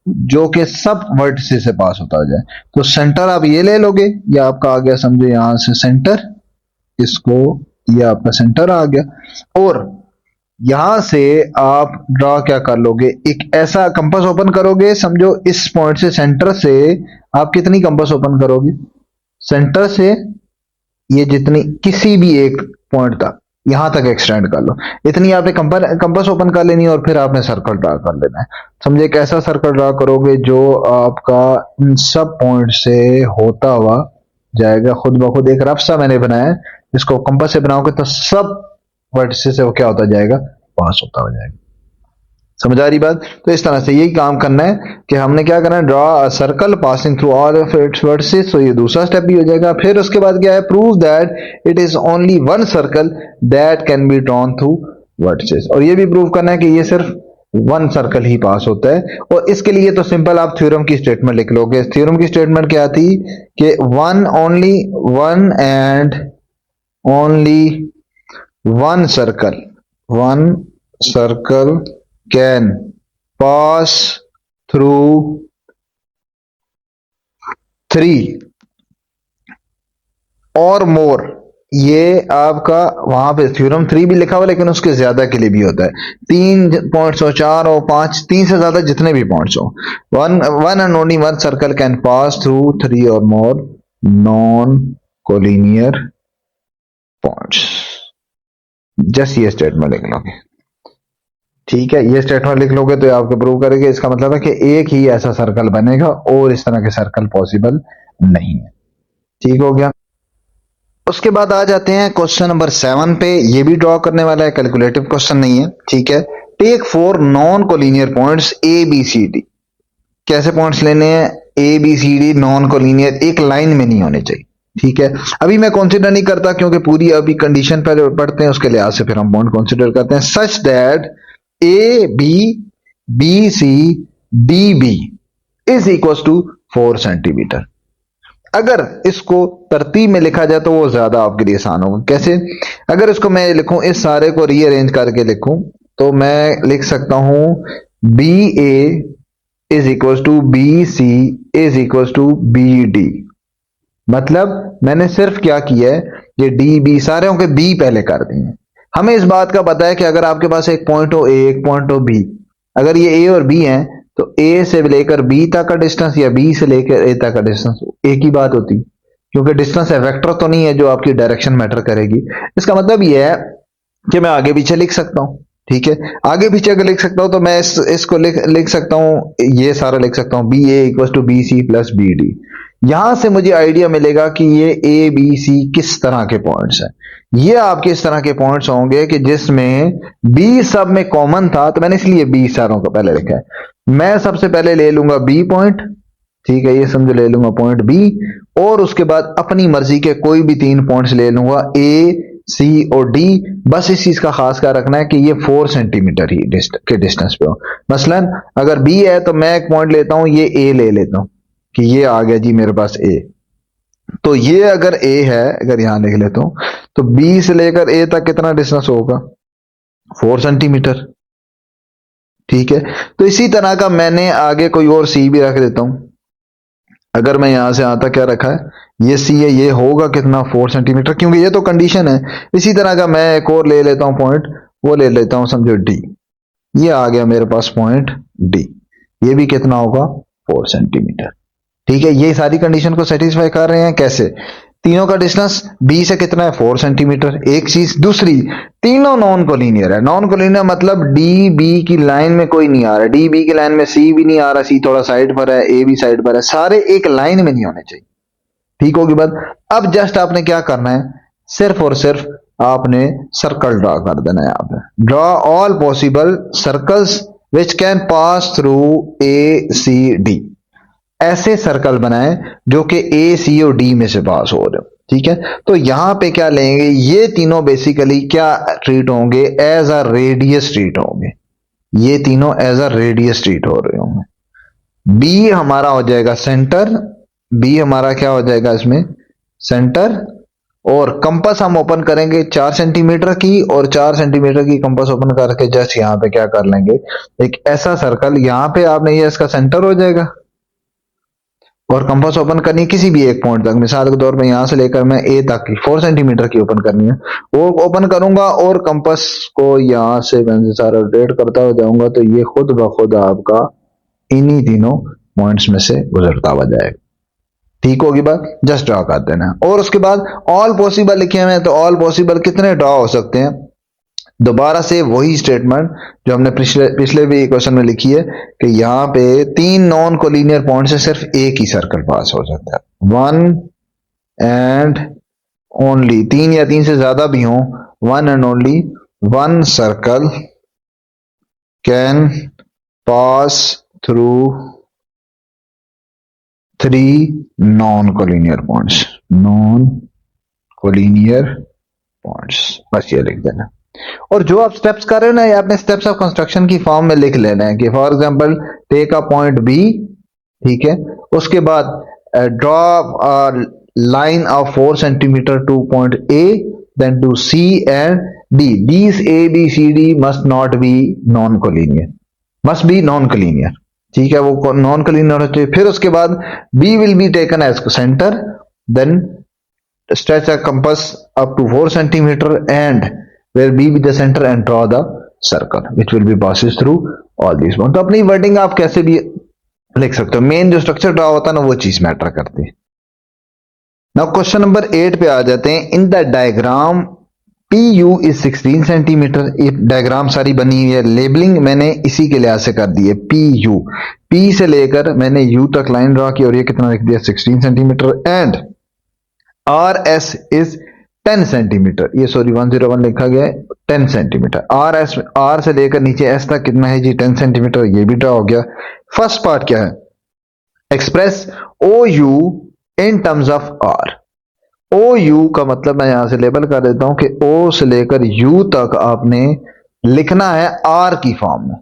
जो कि सब वर्टिसेस से पास होता हो जाए। तो सेंटर आप ये ले लोगे, ये आपका आ गया, समझो यहां से सेंटर, इसको, ये आपका सेंटर आ गया। और यहां से आप ड्रा क्या कर लोगे, एक ऐसा कंपास ओपन करोगे, समझो इस पॉइंट से, सेंटर से आप कितनी कंपास ओपन करोगे, सेंटर से ये जितनी, किसी भी एक पॉइंट तक, यहां तक एक्सटेंड कर लो, इतनी आपने कंपास ओपन कर लेनी है, और फिर आपने सर्कल ड्रा कर लेना है। समझे कैसा सर्कल ड्रा करोगे, जो आपका इन सब पॉइंट से होता हुआ जाएगा, खुद ब खुद एक रफ सा मैंने बनाया है, इसको कंपास से बनाओगे तो सब वर्टिसेस से वो क्या होता जाएगा, पास होता हो जाएगा। समझ आ रही बात। तो इस तरह से यही काम करना है कि हमने क्या करना है, draw a circle passing through all of its vertices. तो ये दूसरा स्टेप भी हो जाएगा। फिर उसके बाद क्या है, prove that it is only one circle that can be drawn through vertices. और ये भी प्रूव करना है कि ये सिर्फ वन सर्कल ही पास होता है। और इसके लिए तो सिंपल आप थ्योरम की स्टेटमेंट लिख लोगे। थ्योरम की स्टेटमेंट क्या थी कि one only one and only one circle can pass through three और मोर। ये आपका वहां पे थ्योरम 3 भी लिखा हुआ, लेकिन उसके ज्यादा के लिए भी होता है, 3 पॉइंट्स हो, 4 हो, 5, 3 से ज्यादा जितने भी पॉइंट्स हो, one and only one circle can pass through 3 और more non collinear points. Just ये स्टेटमेंट लिख लोगे। ठीक है, ये स्टेटमेंट लिख लोगे तो आपको प्रूव करेंगे। इसका मतलब है कि एक ही ऐसा सर्कल बनेगा और इस तरह के सर्कल पॉसिबल नहीं है। ठीक हो गया। उसके बाद आ जाते हैं क्वेश्चन नंबर 7 पे। ये भी ड्रॉ करने वाला है, कैलकुलेटिव क्वेश्चन नहीं है। ठीक है, take 4 non collinear points A B C D. कैसे पॉइंट्स लेने हैं, A B C D non collinear, एक लाइन में नहीं होने चाहिए। ठीक है, अभी मैं कंसीडर नहीं करता क्योंकि पूरी अभी कंडीशन पर पढ़ते हैं, उसके लिहाज से फिर हम पॉइंट कंसीडर करते हैं। Such that A B B C D B is equal to 4 centimetre. अगर इसको तरतीब में लिखा जाए तो वो ज्यादा आपके लिए आसान होगा। कैसे, अगर इसको मैं लिखूं, इस सारे को रीअरेंज करके लिखूं, तो मैं लिख सकता हूं B A is equal to B C is equal to B D. मतलब मैंने सिर्फ क्या किया है, ये डी बी सारे के बी पहले कर दिए। हमें इस बात का पता है कि अगर आपके पास एक पॉइंट हो ए, एक पॉइंट हो बी, अगर ये ए और बी है तो ए से लेकर बी तक का डिस्टेंस या बी से लेकर ए तक का डिस्टेंस एक ही बात होती, क्योंकि डिस्टेंस है, वेक्टर तो नहीं है जो आपकी डायरेक्शन मैटर करेगी। इसका मतलब यह है कि मैं आगे पीछे लिख सकता हूं। ठीक है, आगे पीछे अगर लिख सकता हूं तो मैं इसको लिख सकता हूं, ये सारा लिख सकता हूं, B A equal to B C plus B D. यहां से मुझे आइडिया मिलेगा कि ये ए बी सी किस तरह के पॉइंट्स हैं। ये आपके इस तरह के पॉइंट्स होंगे कि जिसमें बी सब में कॉमन था, तो मैंने इसलिए बी सारों को पहले लिखा है। मैं सबसे पहले ले लूंगा बी पॉइंट, ठीक है, ये समझो ले लूंगा पॉइंट बी, और उसके बाद अपनी मर्जी के कोई भी 3 पॉइंट्स ले लूंगा, ए सी और डी। बस इस चीज का खास ख्याल रखना है कि ये 4 सेंटीमीटर ही के डिस्टेंस पे हो। मसलन अगर बी है तो मैं एक पॉइंट लेता हूं, ये ए ले लेता हूं कि ये आ गया जी मेरे पास ए। तो ये अगर ए है, अगर यहां लिख लेता हूं, तो बी से लेकर ए तक कितना डिस्टेंस होगा, 4 सेंटीमीटर। ठीक है, तो इसी तरह का मैंने आगे कोई और सी भी रख देता हूं। अगर मैं यहां से यहां तक क्या रखा है, ये सी है, ये होगा कितना, 4 सेंटीमीटर, क्योंकि ये तो कंडीशन है। इसी तरह का मैं एक और ले लेता हूं पॉइंट, वो ले लेता हूं समझो डी। ये आ गया मेरे पास पॉइंट डी, ये भी कितना होगा, 4 सेंटीमीटर। ठीक है, ये सारी कंडीशन को सेटिस्फाई कर रहे हैं। कैसे, तीनों का डिस्टेंस बी से कितना है, 4 सेंटीमीटर, एक चीज। दूसरी, तीनों नॉन कोलिनियर है। नॉन कोलिनियर मतलब डी बी की लाइन में कोई नहीं आ रहा, डी बी की लाइन में सी भी नहीं आ रहा, सी थोड़ा साइड पर है, ए भी साइड पर है, सारे एक लाइन में नहीं होने चाहिए। ठीक होगी बात। अब जस्ट आपने क्या करना है, सिर्फ और सिर्फ आपने सर्कल ड्रॉ कर देना है। यहाँ पे draw all possible circles which can pass through A C D. ऐसे सर्कल बनाए जो कि ए सी और डी में से पास हो रहे हो। ठीक है, तो यहां पे क्या लेंगे, ये तीनों बेसिकली क्या ट्रीट होंगे, एज अ रेडियस ट्रीट होंगे। ये तीनों एज अ रेडियस ट्रीट हो रहे होंगे। बी हमारा हो जाएगा सेंटर, बी हमारा क्या हो जाएगा इसमें, सेंटर। और कंपास हम ओपन करेंगे 4 सेंटीमीटर की, और 4 सेंटीमीटर की कंपास ओपन करके जस्ट यहाँ पे क्या कर लेंगे, एक ऐसा सर्कल यहाँ पे आपने, ये इसका सेंटर हो जाएगा। और कंपास ओपन करनी है किसी भी एक पॉइंट तक, मिसाल के तौर पे यहां से लेकर मैं ए तक की 4 सेंटीमीटर की ओपन करनी है, वो ओपन करूंगा और कंपास को यहां से मैं सारा रोटेट करता हो जाऊंगा, तो ये खुद ब खुद आपका इन्हीं तीनों पॉइंट्स में से गुजरता हुआ जाएगा। ठीक होगी बात, जस्ट ड्रॉ कर देना। और उसके बाद ऑल पॉसिबल लिखे हुए हैं, तो ऑल पॉसिबल कितने ड्रॉ हो सकते हैं, दोबारा से वही स्टेटमेंट जो हमने पिछले भी क्वेश्चन में लिखी है कि यहाँ पे 3 नॉन कोलिनियर पॉइंट से सिर्फ एक ही सर्कल पास हो सकता है, 1 एंड ओनली, 3 या 3 से ज्यादा भी हो, 1 and only 1 circle can pass through 3 non collinear points, non collinear points, बस ये लिख देना। और जो आप स्टेप्स कर रहे हो ना, ये आपने स्टेप्स ऑफ कंस्ट्रक्शन की फॉर्म में लिख लेना है कि for example take a point B, ठीक है, उसके बाद draw line of 4 centimetre to point A, then to C and D, these A B C D must not be non collinear, must be non collinear, ठीक है, वो non collinear होते हैं। फिर उसके बाद B will be taken as centre, then stretch a compass up to 4 centimeter and where B be the center and draw the circle which will be passes through all these points। तो अपनी wording आप कैसे भी लिख सकते हो, main जो structure draw होता है ना वो चीज मैटर करती है। नाउ क्वेश्चन नंबर 8 पे आ जाते हैं। In the diagram PU is 16 centimetre, ये डायग्राम सारी बनी हुई है, लेबलिंग मैंने इसी के लिहाज से कर दी है, PU, P से लेकर मैंने U तक लाइन ड्रॉ की और ये कितना लिख दिया 16 centimetre, and RS is 10 centimetre, ये सॉरी 101 लिखा गया है 10 सेंटीमीटर, R से लेकर नीचे S तक कितना है जी 10 सेंटीमीटर, ये भी ड्रॉ हो गया। फर्स्ट पार्ट क्या है, express OU in terms of R। OU का मतलब मैं यहां से लेबल कर देता हूं कि O से लेकर U तक आपने लिखना है R की फॉर्म में,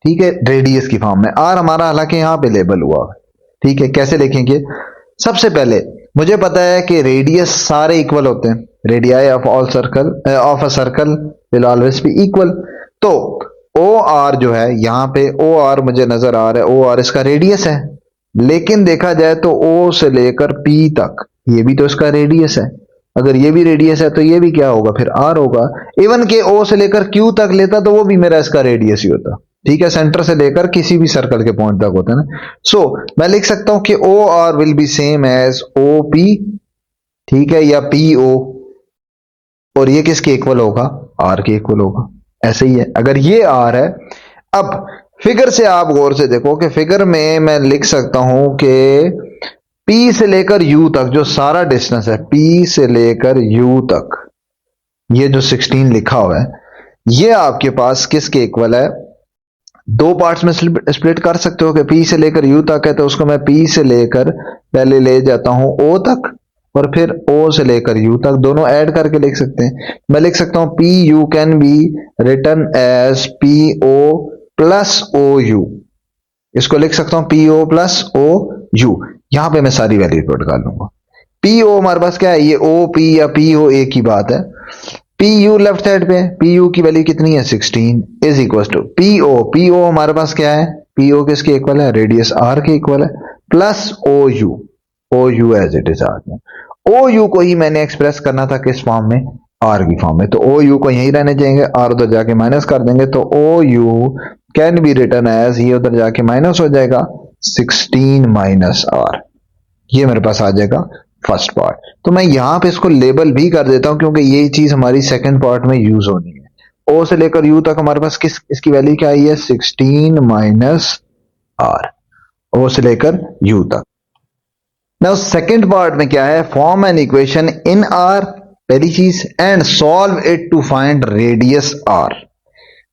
ठीक है, रेडियस की फॉर्म में। R हमारा हालांकि यहां पे लेबल हुआ है, ठीक है, कैसे लिखेंगे, सबसे पहले मुझे पता है कि रेडियस सारे इक्वल होते हैं, radii of all circle of a circle will always B equal. तो ओ आर जो है यहाँ पे ओ आर मुझे नजर आ रहा है, ओ आर इसका रेडियस है, लेकिन देखा जाए तो ओ से लेकर पी तक ये भी तो इसका रेडियस है, अगर ये भी रेडियस है तो ये भी क्या होगा फिर आर होगा। इवन के ओ से लेकर क्यू तक लेता तो वो भी मेरा इसका रेडियस ही होता, ठीक है, सेंटर से लेकर किसी भी सर्कल के पॉइंट तक होता है ना। सो मैं लिख सकता हूं कि O R will be same as O P, ठीक है, या पी ओ, और ये किसके इक्वल होगा, आर के इक्वल होगा, ऐसे ही है अगर ये आर है। अब फिगर से आप गौर से देखो कि फिगर में मैं लिख सकता हूं कि पी से लेकर यू तक जो सारा डिस्टेंस है, पी से लेकर यू तक ये जो 16 लिखा हुआ है, ये आपके पास किसके इक्वल है, दो पार्ट्स में स्प्लिट कर सकते हो कि P से लेकर U तक है तो उसको मैं P से लेकर पहले ले जाता हूं O तक और फिर O से लेकर U तक, दोनों ऐड करके लिख सकते हैं। मैं लिख सकता हूं PU can be written as PO plus OU, इसको लिख सकता हूं PO प्लस OU, यहां पे मैं सारी वैल्यू पुट कर लूंगा। PO हमारे पास क्या है, ये OP या PO एक ही बात है। PU लेफ्ट साइड पे, PU की वैल्यू कितनी है 16 इज इक्वल टू PO हमारे पास क्या है, PO किसके इक्वल है, रेडियस R के इक्वल है, plus OU as it is R में। OU को ही मैंने एक्सप्रेस करना था किस फॉर्म में, R की फॉर्म में, तो OU को यहीं रहने जाएंगे, R उधर जाके माइनस कर देंगे, तो OU can be written as, ये उधर जाके माइनस हो जाएगा 16 माइनस R, ये मेरे पास आ जाएगा फर्स्ट पार्ट। तो मैं यहां पे इसको लेबल भी कर देता हूं क्योंकि ये चीज हमारी सेकंड पार्ट में यूज होनी है। ओ से लेकर यू तक हमारे पास इसकी वैल्यू क्या आई है 16 माइनस आर, ओ से लेकर यू तक। नाउ सेकंड पार्ट में क्या है, form an equation in R, पहली चीज, and solve it to find radius R.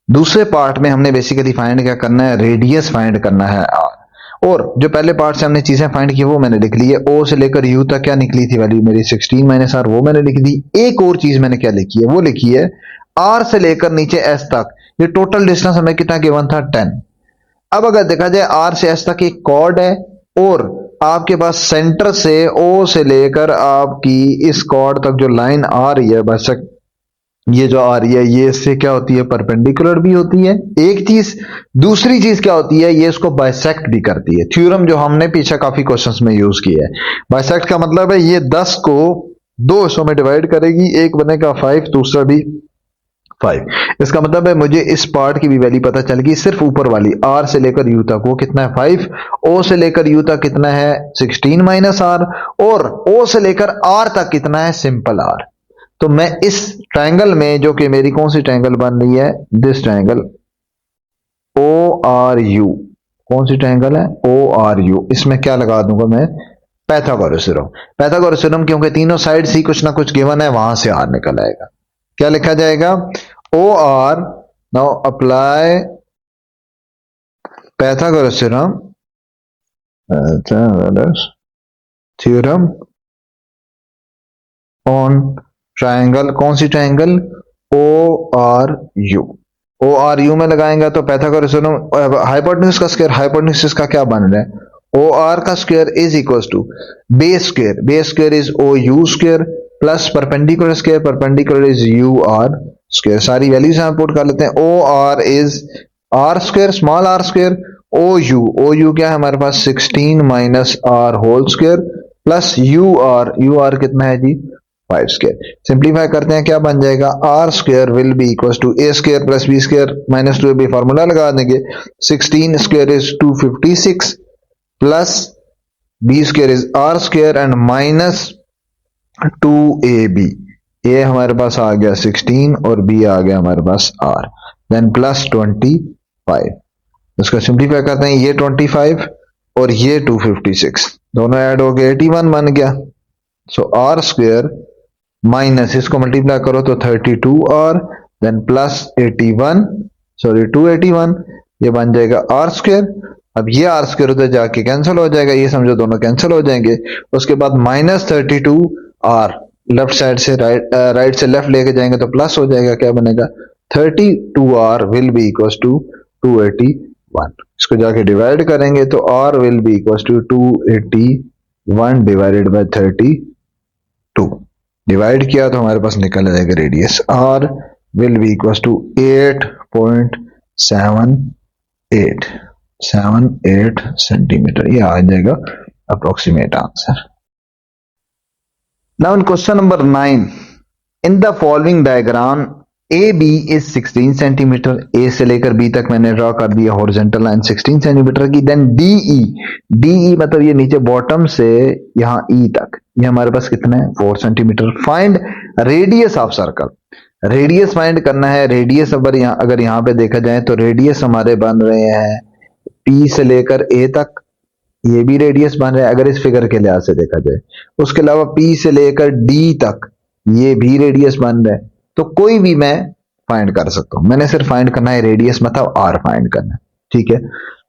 दूसरे पार्ट में हमने बेसिकली फाइंड क्या करना है, रेडियस फाइंड करना है आर। और जो पहले पार्ट से हमने चीजें फाइंड की वो मैंने लिख ली है, ओ से लेकर यू तक क्या निकली थी वैल्यू मेरी 16 माइनस आर, वो मैंने लिख दी। एक और चीज मैंने क्या लिखी है, वो लिखी है आर से लेकर नीचे एस तक ये टोटल डिस्टेंस हमें कितना गिवन था 10। अब अगर देखा जाए आर से एस तक एक कॉर्ड है और आपके पास सेंटर से ओ से लेकर आपकी इस कॉर्ड तक जो लाइन आ रही है बस, ये जो आ रही है ये इससे क्या होती है, परपेंडिकुलर भी होती है एक चीज। दूसरी चीज क्या होती है, ये इसको बाइसेक्ट भी करती है। थ्योरम जो हमने पीछे काफी क्वेश्चंस में यूज किया है, बाइसेक्ट का मतलब है ये 10 को दो हिस्सों में डिवाइड करेगी, एक बनेगा 5, दूसरा भी 5। इसका मतलब है मुझे इस पार्ट की भी वैल्यू पता चल गई, सिर्फ ऊपर वाली आर से लेकर यू तक वो कितना है 5, ओ से लेकर यू तक कितना है 16 माइनस आर, और ओ से लेकर आर तक कितना है सिंपल आर। तो मैं इस ट्रायंगल में, जो कि मेरी कौन सी ट्रायंगल बन रही है, this triangle O R U, कौन सी ट्रायंगल है ओ आर यू, इसमें क्या लगा दूंगा मैं, पैथागोरस थ्योरम। पैथागोरस थ्योरम क्योंकि तीनों साइड ही कुछ ना कुछ गिवन है, वहां से आर निकल आएगा। क्या लिखा जाएगा, O R, now apply Pythagoras theorem, theorem on triangle, कौन सी triangle, O R U. O R U में लगाएंगे तो पैथागोरस थ्योरम, हाइपोटेन्यूज का स्क्वायर, हाइपोटेन्यूज का क्या बन रहा है, ओ आर का square is equal to base square, base square is O U square plus perpendicular square, perpendicular is U R square. सारी वैल्यूज यहां पुट कर लेते हैं। O R is R square, small R square, O U क्या है हमारे पास 16 minus R whole square plus U R कितना है जी 5 स्क्वायर। सिंप्लीफाई करते हैं, क्या बन जाएगा, R square will be equal to A square plus B square minus 2 ab, formula लगा देंगे, 16 square is 256 plus B square is R square and minus 2ab। ए हमारे पास आ गया 16 और बी आ गया हमारे पास आर, देन प्लस 25। इसको सिंप्लीफाई करते हैं, ये 25 और ये 256 दोनों ऐड हो गए 81 बन गया। सो आर स्क्वायर माइनस इसको मल्टीप्लाई करो तो 32 आर, देन प्लस 81, सॉरी 281, ये बन जाएगा आर स्क्वायर। अब ये आर स्क्वायर उधर जाके कैंसिल हो जाएगा, ये समझो दोनों कैंसिल हो जाएंगे। उसके बाद माइनस 32 आर, लेफ्ट साइड से राइट से लेफ्ट लेके जाएंगे तो प्लस हो जाएगा, क्या बनेगा 32 R will be equal to 281। इसको जाके डिवाइड करेंगे तो R will be equal to 281 divided by 32, divide किया तो हमारे पास निकल जाएगा radius R will be equal to 8.78 centimetre, ये आ जाएगा approximate answer. Now in question number 9, in the following diagram A B is 16 centimetre, A से लेकर बी तक मैंने ड्रॉ कर दिया हॉरिजॉन्टल लाइन 16 सेंटीमीटर की। देन डीई मतलब ये नीचे बॉटम से यहां ई तक, ये हमारे पास कितना है 4 centimetre. Find radius of circle, radius find करना है। रेडियस अगर यहाँ पे देखा जाए तो रेडियस हमारे बन रहे हैं पी से लेकर ए तक, ये भी रेडियस बन रहा है अगर इस फिगर के लिहाज से देखा जाए। उसके अलावा पी से लेकर डी तक ये भी रेडियस बन रहा है, तो कोई भी मैं फाइंड कर सकता हूं। मैंने सिर्फ फाइंड करना है रेडियस, मतलब आर फाइंड करना है, ठीक है।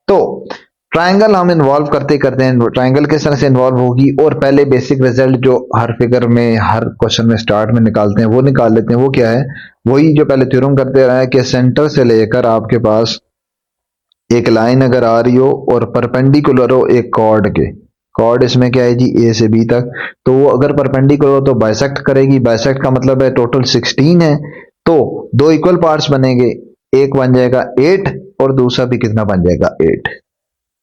तो ट्रायंगल हम इन्वॉल्व करते करते हैं, ट्रायंगल किस तरह से इन्वॉल्व होगी, और पहले बेसिक रिजल्ट जो हर फिगर में हर क्वेश्चन में स्टार्ट में निकालते हैं वो निकाल लेते हैं। वो क्या है, वही जो पहले थ्योरम करते रहे कि सेंटर से लेकर आपके पास एक लाइन अगर आ रही हो और परपेंडिकुलर हो एक कॉर्ड के, कॉर्ड इसमें क्या है जी ए से बी तक, तो वो अगर परपेंडिकुलर हो तो बाइसेक्ट करेगी। बाइसेक्ट का मतलब है टोटल 16 है, तो दो इक्वल पार्ट्स बनेंगे, एक बन जाएगा 8 और दूसरा भी कितना बन जाएगा 8।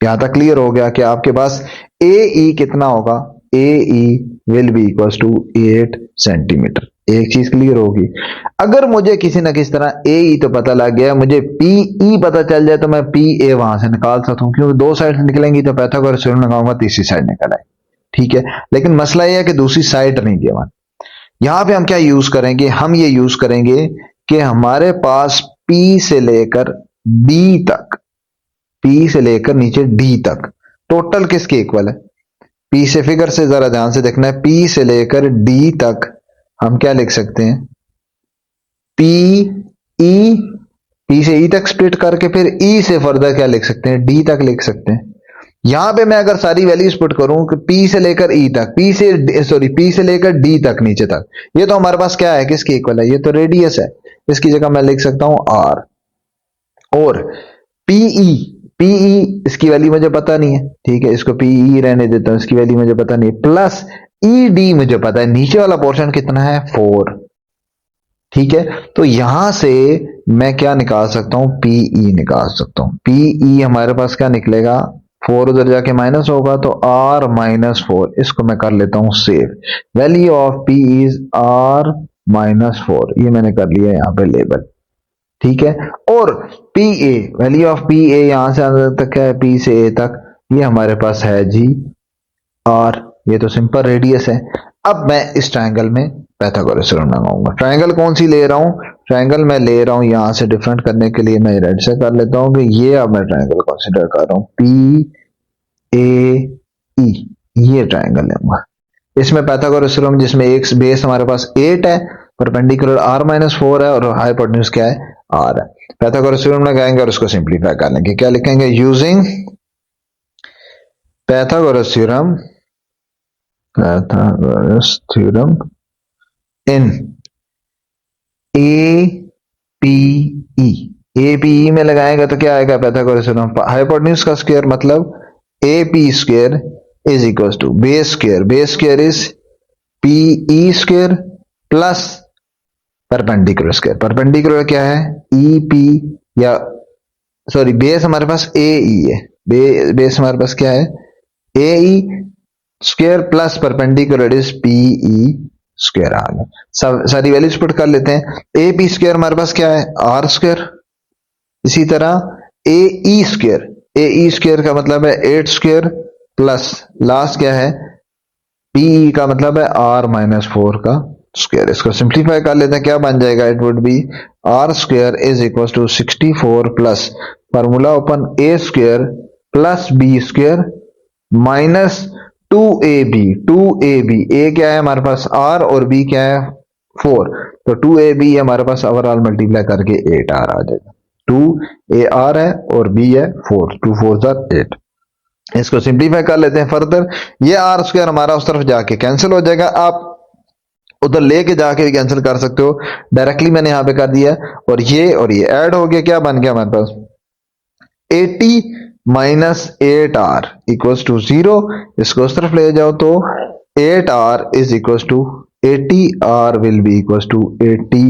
यहां तक क्लियर हो गया कि आपके पास ए ई कितना होगा, A E will be equal to 8 centimetre. एक चीज क्लियर होगी, अगर मुझे किसी ना किसी तरह ए ई तो पता लग गया, मुझे पी ई पता चल जाए तो मैं पी ए वहां से निकाल सकता हूं, क्योंकि दो साइड निकलेंगी तो पैथागोरस थ्योरम लगाऊंगा, तीसरी साइड निकल आए, ठीक है। लेकिन मसला यह है कि दूसरी साइड नहीं गिवन। यहां पे हम क्या यूज करेंगे, हम ये यूज करेंगे कि हमारे पास पी से लेकर बी तक, पी से लेकर नीचे डी तक टोटल किसके इक्वल है, पी से, फिगर से जरा ध्यान से देखना है, पी से लेकर डी तक हम क्या लिख सकते हैं, पी ई, पी से ई तक स्प्लिट करके फिर ई से फर्दर क्या लिख सकते हैं, डी तक लिख सकते हैं। यहां पे मैं अगर सारी वैल्यूज पुट करूं कि पी से लेकर ई तक, पी से लेकर डी तक नीचे तक, ये तो हमारे पास क्या है, किसके इक्वल है, ये तो रेडियस है। इसकी जगह मैं लिख सकता हूं आर, और पीई पीई इसकी वैल्यू मुझे पता नहीं है, ठीक है, इसको पीई रहने देता हूं, इसकी वैल्यू मुझे पता नहीं है, प्लस ईडी मुझे पता है, नीचे वाला पोर्शन कितना है 4, ठीक है। तो यहां से मैं क्या निकाल सकता हूं, पीई निकाल सकता हूं। पीई हमारे पास क्या निकलेगा, 4 उधर जाके माइनस होगा तो r माइनस 4, इसको मैं कर लेता हूं save. Value of P is r minus 4, ये मैंने कर लिया यहां पे लेबल, ठीक है। और P A, value of P A यहां से अंदर तक है, पी से ए तक, ये हमारे पास है जी आर, ये तो सिंपल रेडियस है। अब मैं इस ट्रायंगल में पाइथागोरस थ्योरम लगाऊंगा। ट्रायंगल कौन सी ले रहा हूं, ट्रायंगल मैं ले रहा हूं यहां से डिफरेंट करने के लिए मैं रेड से कर लेता हूं कि ये अब मैं ट्रायंगल कंसीडर कर रहा हूं पी ए ई, ये ट्रायंगल लूंगा। इसमें पाइथागोरस थ्योरम जिसमें एक बेस हमारे पास 8 है, परपेंडिकुलर r माइनस 4 है और हाइपोटेन्यूज क्या है r है। पाइथागोरस थ्योरम लगाएंगे और उसको सिंप्लीफाई कर लेंगे, क्या लिखेंगे, using Pythagoras theorem, Pythagoras theorem in A P E, A P E में लगाएगा तो क्या आएगा, पाइथागोरस थ्योरम हाइपोटेन्यूज का स्क्वायर मतलब A P square is equal to base square is P E square plus perpendicular square. Perpendicular क्या है, E P, या सॉरी बेस हमारे पास ए ई है, बेस हमारे पास क्या है A E square plus perpendicular is P E square आ गया। सारी वैल्यूज पुट कर लेते हैं। ए पी स्क्वायर हमारे पास क्या है आर स्क्वायर, इसी तरह ए ई स्क्वायर का मतलब है 8 स्क्वायर प्लस लास्ट क्या है पी का मतलब है आर माइनस 4 का स्क्वायर। इसको सिंप्लीफाई कर लेते हैं, क्या बन जाएगा, it would be R square is equal to 64 plus formula open A square plus B square minus 2ab, A क्या है हमारे पास r और b क्या है 4, तो 2ab हमारे पास ओवरऑल मल्टीप्लाई करके 8r आ जाएगा। 2ar है और b है 4, 2 4 8। इसको सिंप्लीफाई कर लेते हैं फर्दर, ये r स्क्वायर हमारा उस तरफ जाके कैंसिल हो जाएगा, आप उधर लेके जाके भी कैंसिल कर सकते हो, डायरेक्टली मैंने यहां पे कर दिया, और ये ऐड हो गया, क्या बन गया हमारे पास 80 माइनस 8r इक्वल्स टू 0। इसको उस तरफ ले जाओ तो 8r is equals to 80r will be equals to 80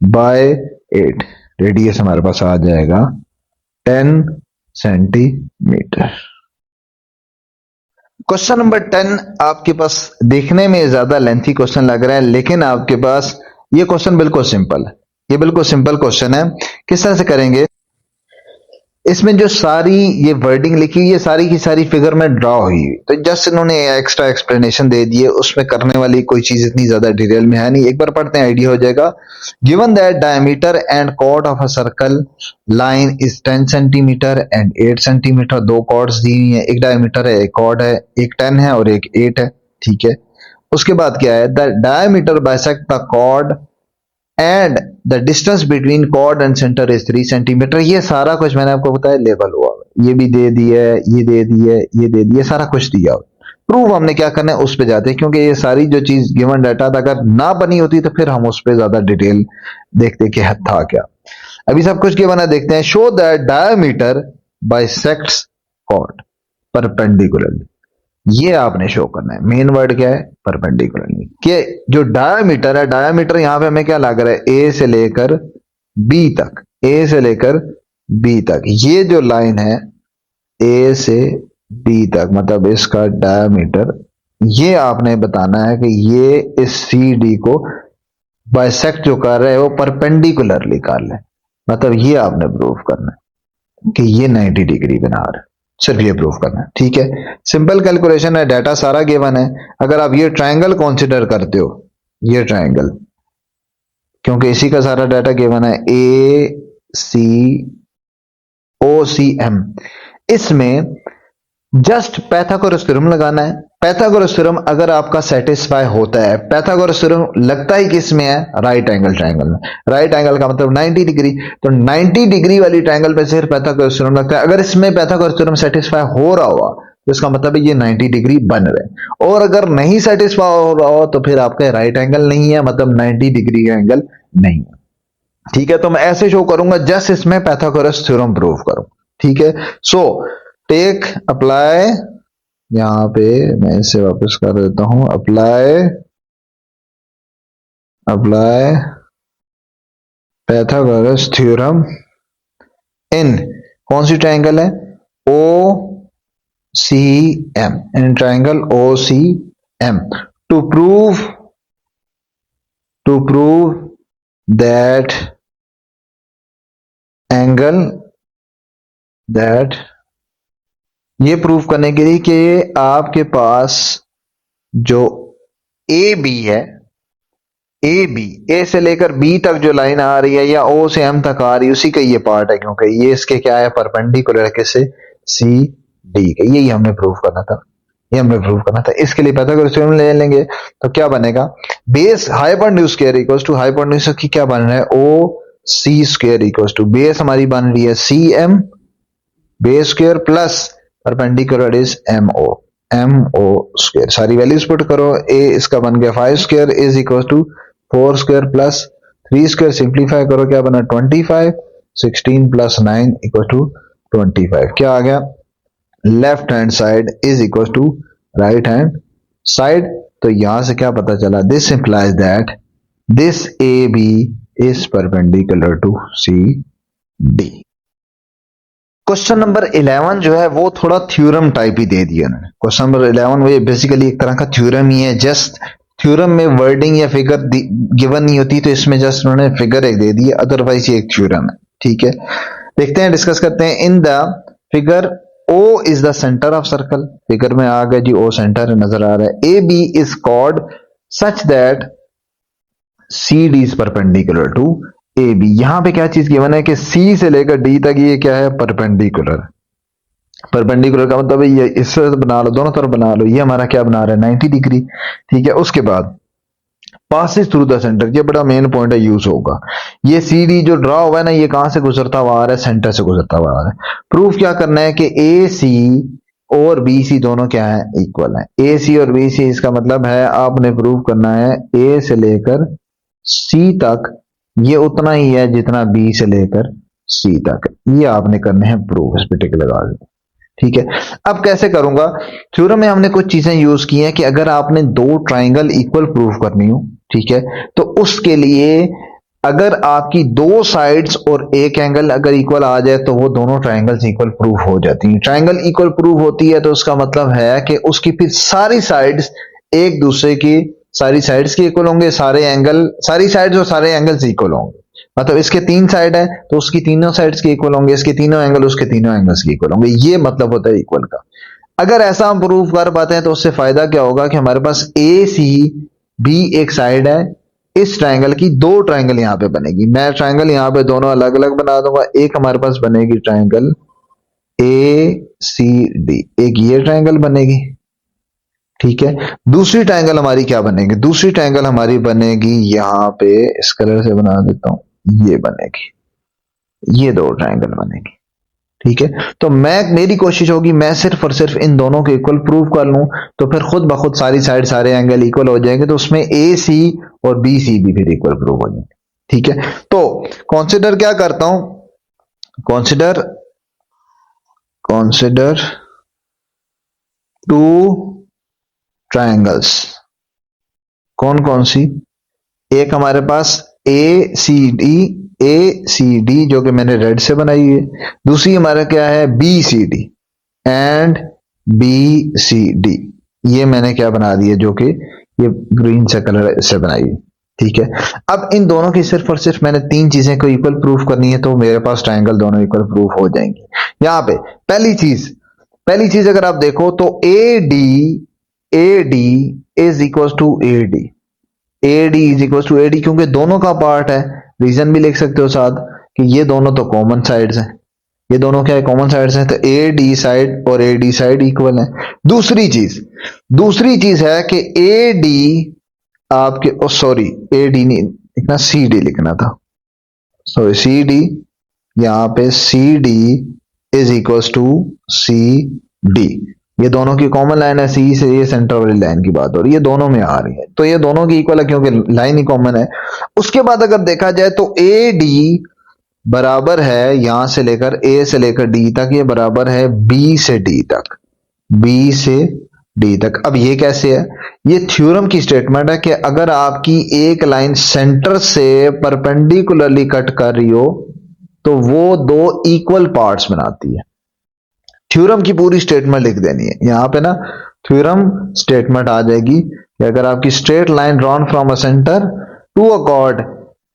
by 8, radius हमारे पास आ जाएगा 10 सेंटीमीटर। क्वेश्चन नंबर 10 आपके पास देखने में ज्यादा लेंथी क्वेश्चन लग रहा है, लेकिन आपके पास ये क्वेश्चन बिल्कुल सिंपल है, ये बिल्कुल सिंपल क्वेश्चन है। किस तरह से करेंगे, इसमें जो सारी ये वर्डिंग लिखी ये सारी की सारी फिगर में ड्रॉ हुई, तो जस्ट इन्होंने एक्स्ट्रा एक्सप्लेनेशन दे दी है, उसमें करने वाली कोई चीज इतनी ज्यादा डिटेल में है नहीं। एक बार पढ़ते हैं आइडिया हो जाएगा। Given that diameter and chord of a circle line is 10 centimetre and 8 centimetre, दो कॉर्ड्स दी हुई है, एक डायमीटर है, एक कॉर्ड है, एक 10 है और एक 8 है, ठीक है। उसके बाद क्या है, the diameter bisect the chord and the distance between chord and centre is 3 centimetre. ये सारा कुछ मैंने आपको बताया लेवल हुआ, ये भी दे दिया है, ये दे दिया है, ये दे दिया, सारा कुछ दिया। प्रूव हमने क्या करना है उस पे जाते हैं, क्योंकि ये सारी जो चीज गिवन डाटा अगर ना बनी होती तो फिर हम उस पे ज्यादा डिटेल देखते कि था क्या। अभी सब कुछ गिवन है, देखते हैं। Show that diameter bisects chord perpendicularly, ये आपने शो करना है। मेन वर्ड क्या है, परपेंडिकुलरली, कि जो डायमीटर है, डायमीटर यहां पे हमें क्या लग रहा है ए से लेकर बी तक, ए से लेकर बी तक, ये जो लाइन है ए से बी तक मतलब इसका डायमीटर, ये आपने बताना है कि ये इस सी डी को बाइसेक्ट जो कर रहा है वो परपेंडिकुलरली कर ले, मतलब ये आपने प्रूव करना है कि ये 90 डिग्री बना रहा है, सिर्फ ये प्रूफ करना है, ठीक है। सिंपल कैलकुलेशन है, डाटा सारा गिवन है। अगर आप ये ट्रायंगल कंसीडर करते हो, ये ट्रायंगल, क्योंकि इसी का सारा डाटा गिवन है, ए सी ओ सी एम, इसमें जस्ट पाइथागोरस थ्योरम लगाना है। पाइथागोरस थ्योरम अगर आपका सेटिस्फाई होता है, पाइथागोरस थ्योरम लगता ही किस में है, राइट एंगल ट्रायंगल में। राइट एंगल का मतलब 90 डिग्री, तो 90 डिग्री वाली ट्रायंगल पे सिर्फ पाइथागोरस थ्योरम लगता है। अगर इसमें पाइथागोरस थ्योरम सेटिस्फाई हो रहा हुआ तो इसका मतलब है ये 90 डिग्री बन रहे, और अगर नहीं सेटिस्फाई हो रहा हो तो फिर आपका राइट एंगल नहीं है, मतलब 90 डिग्री का एंगल नहीं है, ठीक है। तो मैं ऐसे शो करूंगा जस्ट इसमें पाइथागोरस थ्योरम प्रूव करूं, ठीक है। सो टेक अप्लाई, यहां पे मैं इसे वापस कर देता हूं, apply apply Pythagoras theorem in कौन सी ट्रायंगल है, O C M, in triangle O C M, to prove that angle, that ये प्रूव करने के लिए कि आपके पास जो ए बी है, ए बी, ए से लेकर बी तक जो लाइन आ रही है या ओ से एम तक आ रही है उसी का ये पार्ट है, क्योंकि ये इसके क्या है, परपेंडिकुलर है किसे, सी डी के। यही हमने प्रूव करना था, ये हमने प्रूव करना था। इसके लिए पाइथागोरस थ्योरम ले लेंगे तो क्या बनेगा, base hypotenuse square equals to hypotenuse की क्या बन रहा है, O C square equals to base हमारी बन रही है C M base square plus perpendicular is M O square. सारी वैल्यूज पुट करो, ए इसका बन गया 5 square is equal to 4 square plus 3 square, simplify करो क्या बना 25, 16 प्लस 9 इक्वल टू 25, क्या आ गया, left hand side is equal to right hand side. तो यहां से क्या पता चला, this implies that this A B is perpendicular to C D. Question number 11 जो है वो थोड़ा थ्योरम टाइप ही दे दिया उन्होंने। क्वेश्चन नंबर 11 वो ये बेसिकली एक तरह का थ्योरम ही है, जस्ट थ्योरम में वर्डिंग या फिगर गिवन नहीं होती, तो इसमें जस्ट उन्होंने फिगर एक दे दी, अदरवाइज ये एक थ्योरम है। ठीक है, देखते हैं, डिस्कस करते हैं। In the figure O is the centre of circle, figure में आ गया जी O सेंटर नजर आ रहा है। A B is chord such that C D is perpendicular to A B. यहां पे क्या चीज गिवन है कि सी से लेकर डी तक ये क्या है, परपेंडिकुलर। परपेंडिकुलर का मतलब ये इससे बना लो, दोनों तरफ बना लो, ये हमारा क्या बना रहा है 90 डिग्री। ठीक है, उसके बाद पासिस थ्रू द सेंटर, ये बड़ा मेन पॉइंट है, यूज होगा। ये सी डी जो ड्रॉ हुआ है ना, ये कहां से गुजरता हुआ आ रहा है, सेंटर से गुजरता हुआ आ रहा है। प्रूफ क्या करना है कि ए सी और बी सी दोनों क्या है, इक्वल है। ए सी और बी सी, इसका मतलब है आपने प्रूफ करना है ए से लेकर सी तक ये उतना ही है जितना बी से लेकर सी तक, ये आपने करने हैं प्रूफ इस पर्टिकुलर आगे। ठीक है, अब कैसे करूंगा, थ्योरम में हमने कुछ चीजें यूज की हैं कि अगर आपने दो ट्राइंगल इक्वल प्रूफ करनी हो, ठीक है, तो उसके लिए अगर आपकी दो साइड्स और एक एंगल अगर इक्वल आ जाए तो वो दोनों ट्राइंगल्स इक्वल प्रूफ हो जाती हैं। ट्राइंगल इक्वल प्रूफ होती है तो उसका मतलब है कि उसकी फिर सारी साइड्स एक दूसरे की, सारी साइड्स के इक्वल होंगे, सारे एंगल, सारी साइड्स और सारे एंगल्स इक्वल होंगे। मतलब इसके 3 साइड है तो उसकी तीनों साइड्स के इक्वल होंगे, इसके तीनों एंगल उसके तीनों एंगल्स के इक्वल होंगे। ये मतलब होता है इक्वल का। अगर ऐसा हम प्रूफ कर पाते हैं तो उससे फायदा क्या होगा कि हमारे पास ए सी बी एक साइड है, इस ट्राइंगल की दो ट्राइंगल यहां पे बनेगी। मैं ट्राइंगल यहां पे दोनों अलग अलग बना दूंगा। एक हमारे पास बनेगी ट्राइंगल ए सी डी, एक ये ट्राइंगल बनेगी। ठीक है, दूसरी ट्राइंगल हमारी क्या बनेगी, दूसरी ट्राइंगल हमारी बनेगी यहां पे, इस कलर से बना देता हूं, ये बनेगी, ये दो ट्राइंगल बनेगी। ठीक है, तो मेरी कोशिश होगी मैं सिर्फ और सिर्फ इन दोनों के इक्वल प्रूव कर लूं, तो फिर खुद ब खुद सारी साइड सारे एंगल इक्वल हो जाएंगे, तो उसमें ए सी और बी सी भी फिर इक्वल प्रूव हो जाएंगे। ठीक है, तो कॉन्सिडर क्या करता हूं, कॉन्सिडर टू ट्राइंगल्स, कौन कौन सी, एक हमारे पास ए सी डी जो कि मैंने रेड से बनाई है, दूसरी हमारा क्या है B C D and B C D, ये मैंने क्या बना दिया जो कि ये ग्रीन से कलर से बनाई है। ठीक है, अब इन दोनों की सिर्फ और सिर्फ मैंने 3 चीजें को इक्वल प्रूफ करनी है, तो मेरे पास ट्राइंगल दोनों इक्वल प्रूफ हो जाएंगी। यहां पे पहली चीज अगर आप देखो तो A D is equal to A D is equal to A D, क्योंकि दोनों का पार्ट है। रीजन भी लिख सकते हो साथ कि ये दोनों तो कॉमन साइड्स हैं, ये दोनों क्या है, कॉमन साइड्स हैं, तो ए डी साइड और ए डी साइड इक्वल है। दूसरी चीज है कि ए डी आपके, सॉरी ए डी नहीं लिखना, सी डी लिखना था, सॉरी सी डी, यहां पे C D is equal to C D, ये दोनों की कॉमन लाइन है, सी से ये सेंटर वाली लाइन की बात हो रही है, दोनों में आ रही है, तो ये दोनों की इक्वल है क्योंकि लाइन ही कॉमन है। उसके बाद अगर देखा जाए तो ए डी बराबर है यहां से लेकर ए से लेकर डी तक, ये बराबर है बी से डी तक, बी से डी तक। अब ये कैसे है? ये थ्योरम की स्टेटमेंट है कि अगर आपकी एक लाइन सेंटर से परपेंडिकुलरली कट कर रही हो तो वो दो इक्वल पार्ट्स बनाती है। थ्योरम की पूरी स्टेटमेंट लिख देनी है यहां पे ना, थ्योरम स्टेटमेंट आ जाएगी कि अगर आपकी straight line drawn from a centre to a chord,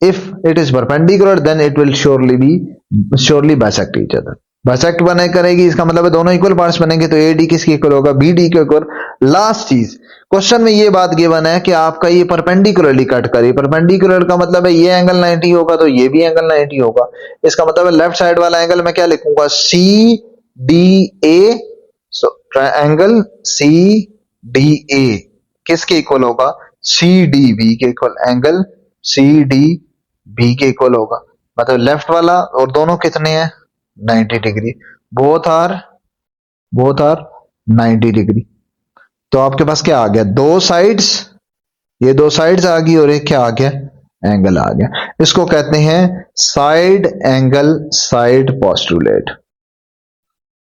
if it is perpendicular then it will surely bisect each other. Bisect बने करेगी, इसका मतलब है दोनों इक्वल पार्ट्स बनेंगे, तो ए डी किसके इक्वल होगा? बी डी के इक्वल। लास्ट चीज, क्वेश्चन में ये बात गिवन है कि आपका ये परपेंडिकुलरली कट करे, परपेंडिकुलर का मतलब है ये एंगल 90 होगा तो ये भी एंगल 90 होगा। इसका मतलब है लेफ्ट साइड वाला एंगल मैं क्या लिखूंगा? C D A. So triangle C D A किसके इक्वल होगा? सी डी बी के इक्वल। एंगल सी डी बी के इक्वल होगा, मतलब लेफ्ट वाला और दोनों कितने हैं? 90 डिग्री। Both are 90 degree. तो आपके पास क्या आ गया? दो साइड्स, ये दो साइड्स आ गई और एक क्या आ गया? एंगल आ गया। इसको कहते हैं साइड एंगल साइड पोस्टुलेट।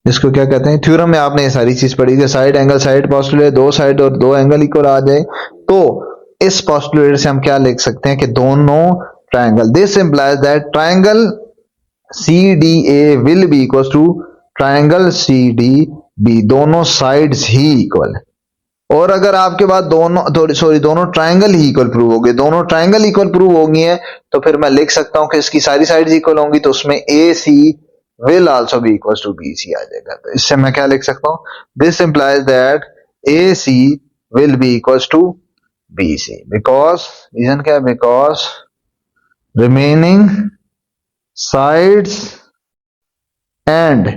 इसको क्या कहते हैं? थ्योरम में आपने ये सारी चीज पढ़ी कि साइड एंगल साइड पोस्टुलेट, दो साइड और दो एंगल इक्वल आ जाए तो इस पोस्टुलेट से हम क्या लिख सकते हैं कि दोनों triangle, this implies that triangle CDA will be equal to triangle CDB, दोनों साइड्स ही इक्वल है। और अगर आपके पास दोनों ट्रायंगल ही इक्वल प्रूव हो गए, दोनों ट्रायंगल इक्वल प्रूव हो गई है, तो फिर मैं लिख सकता हूं कि इसकी सारी साइड्स इक्वल होंगी, तो उसमें AC will also be equals to BC आ जाएगा। तो इससे मैं क्या लिख सकता हूं? This implies that AC will be equals to BC because reason क्या है? Because remaining sides and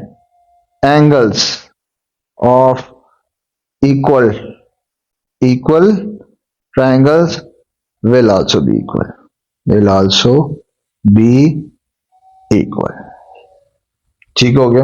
angles of equal triangles will also be equal। ठीक हो गया?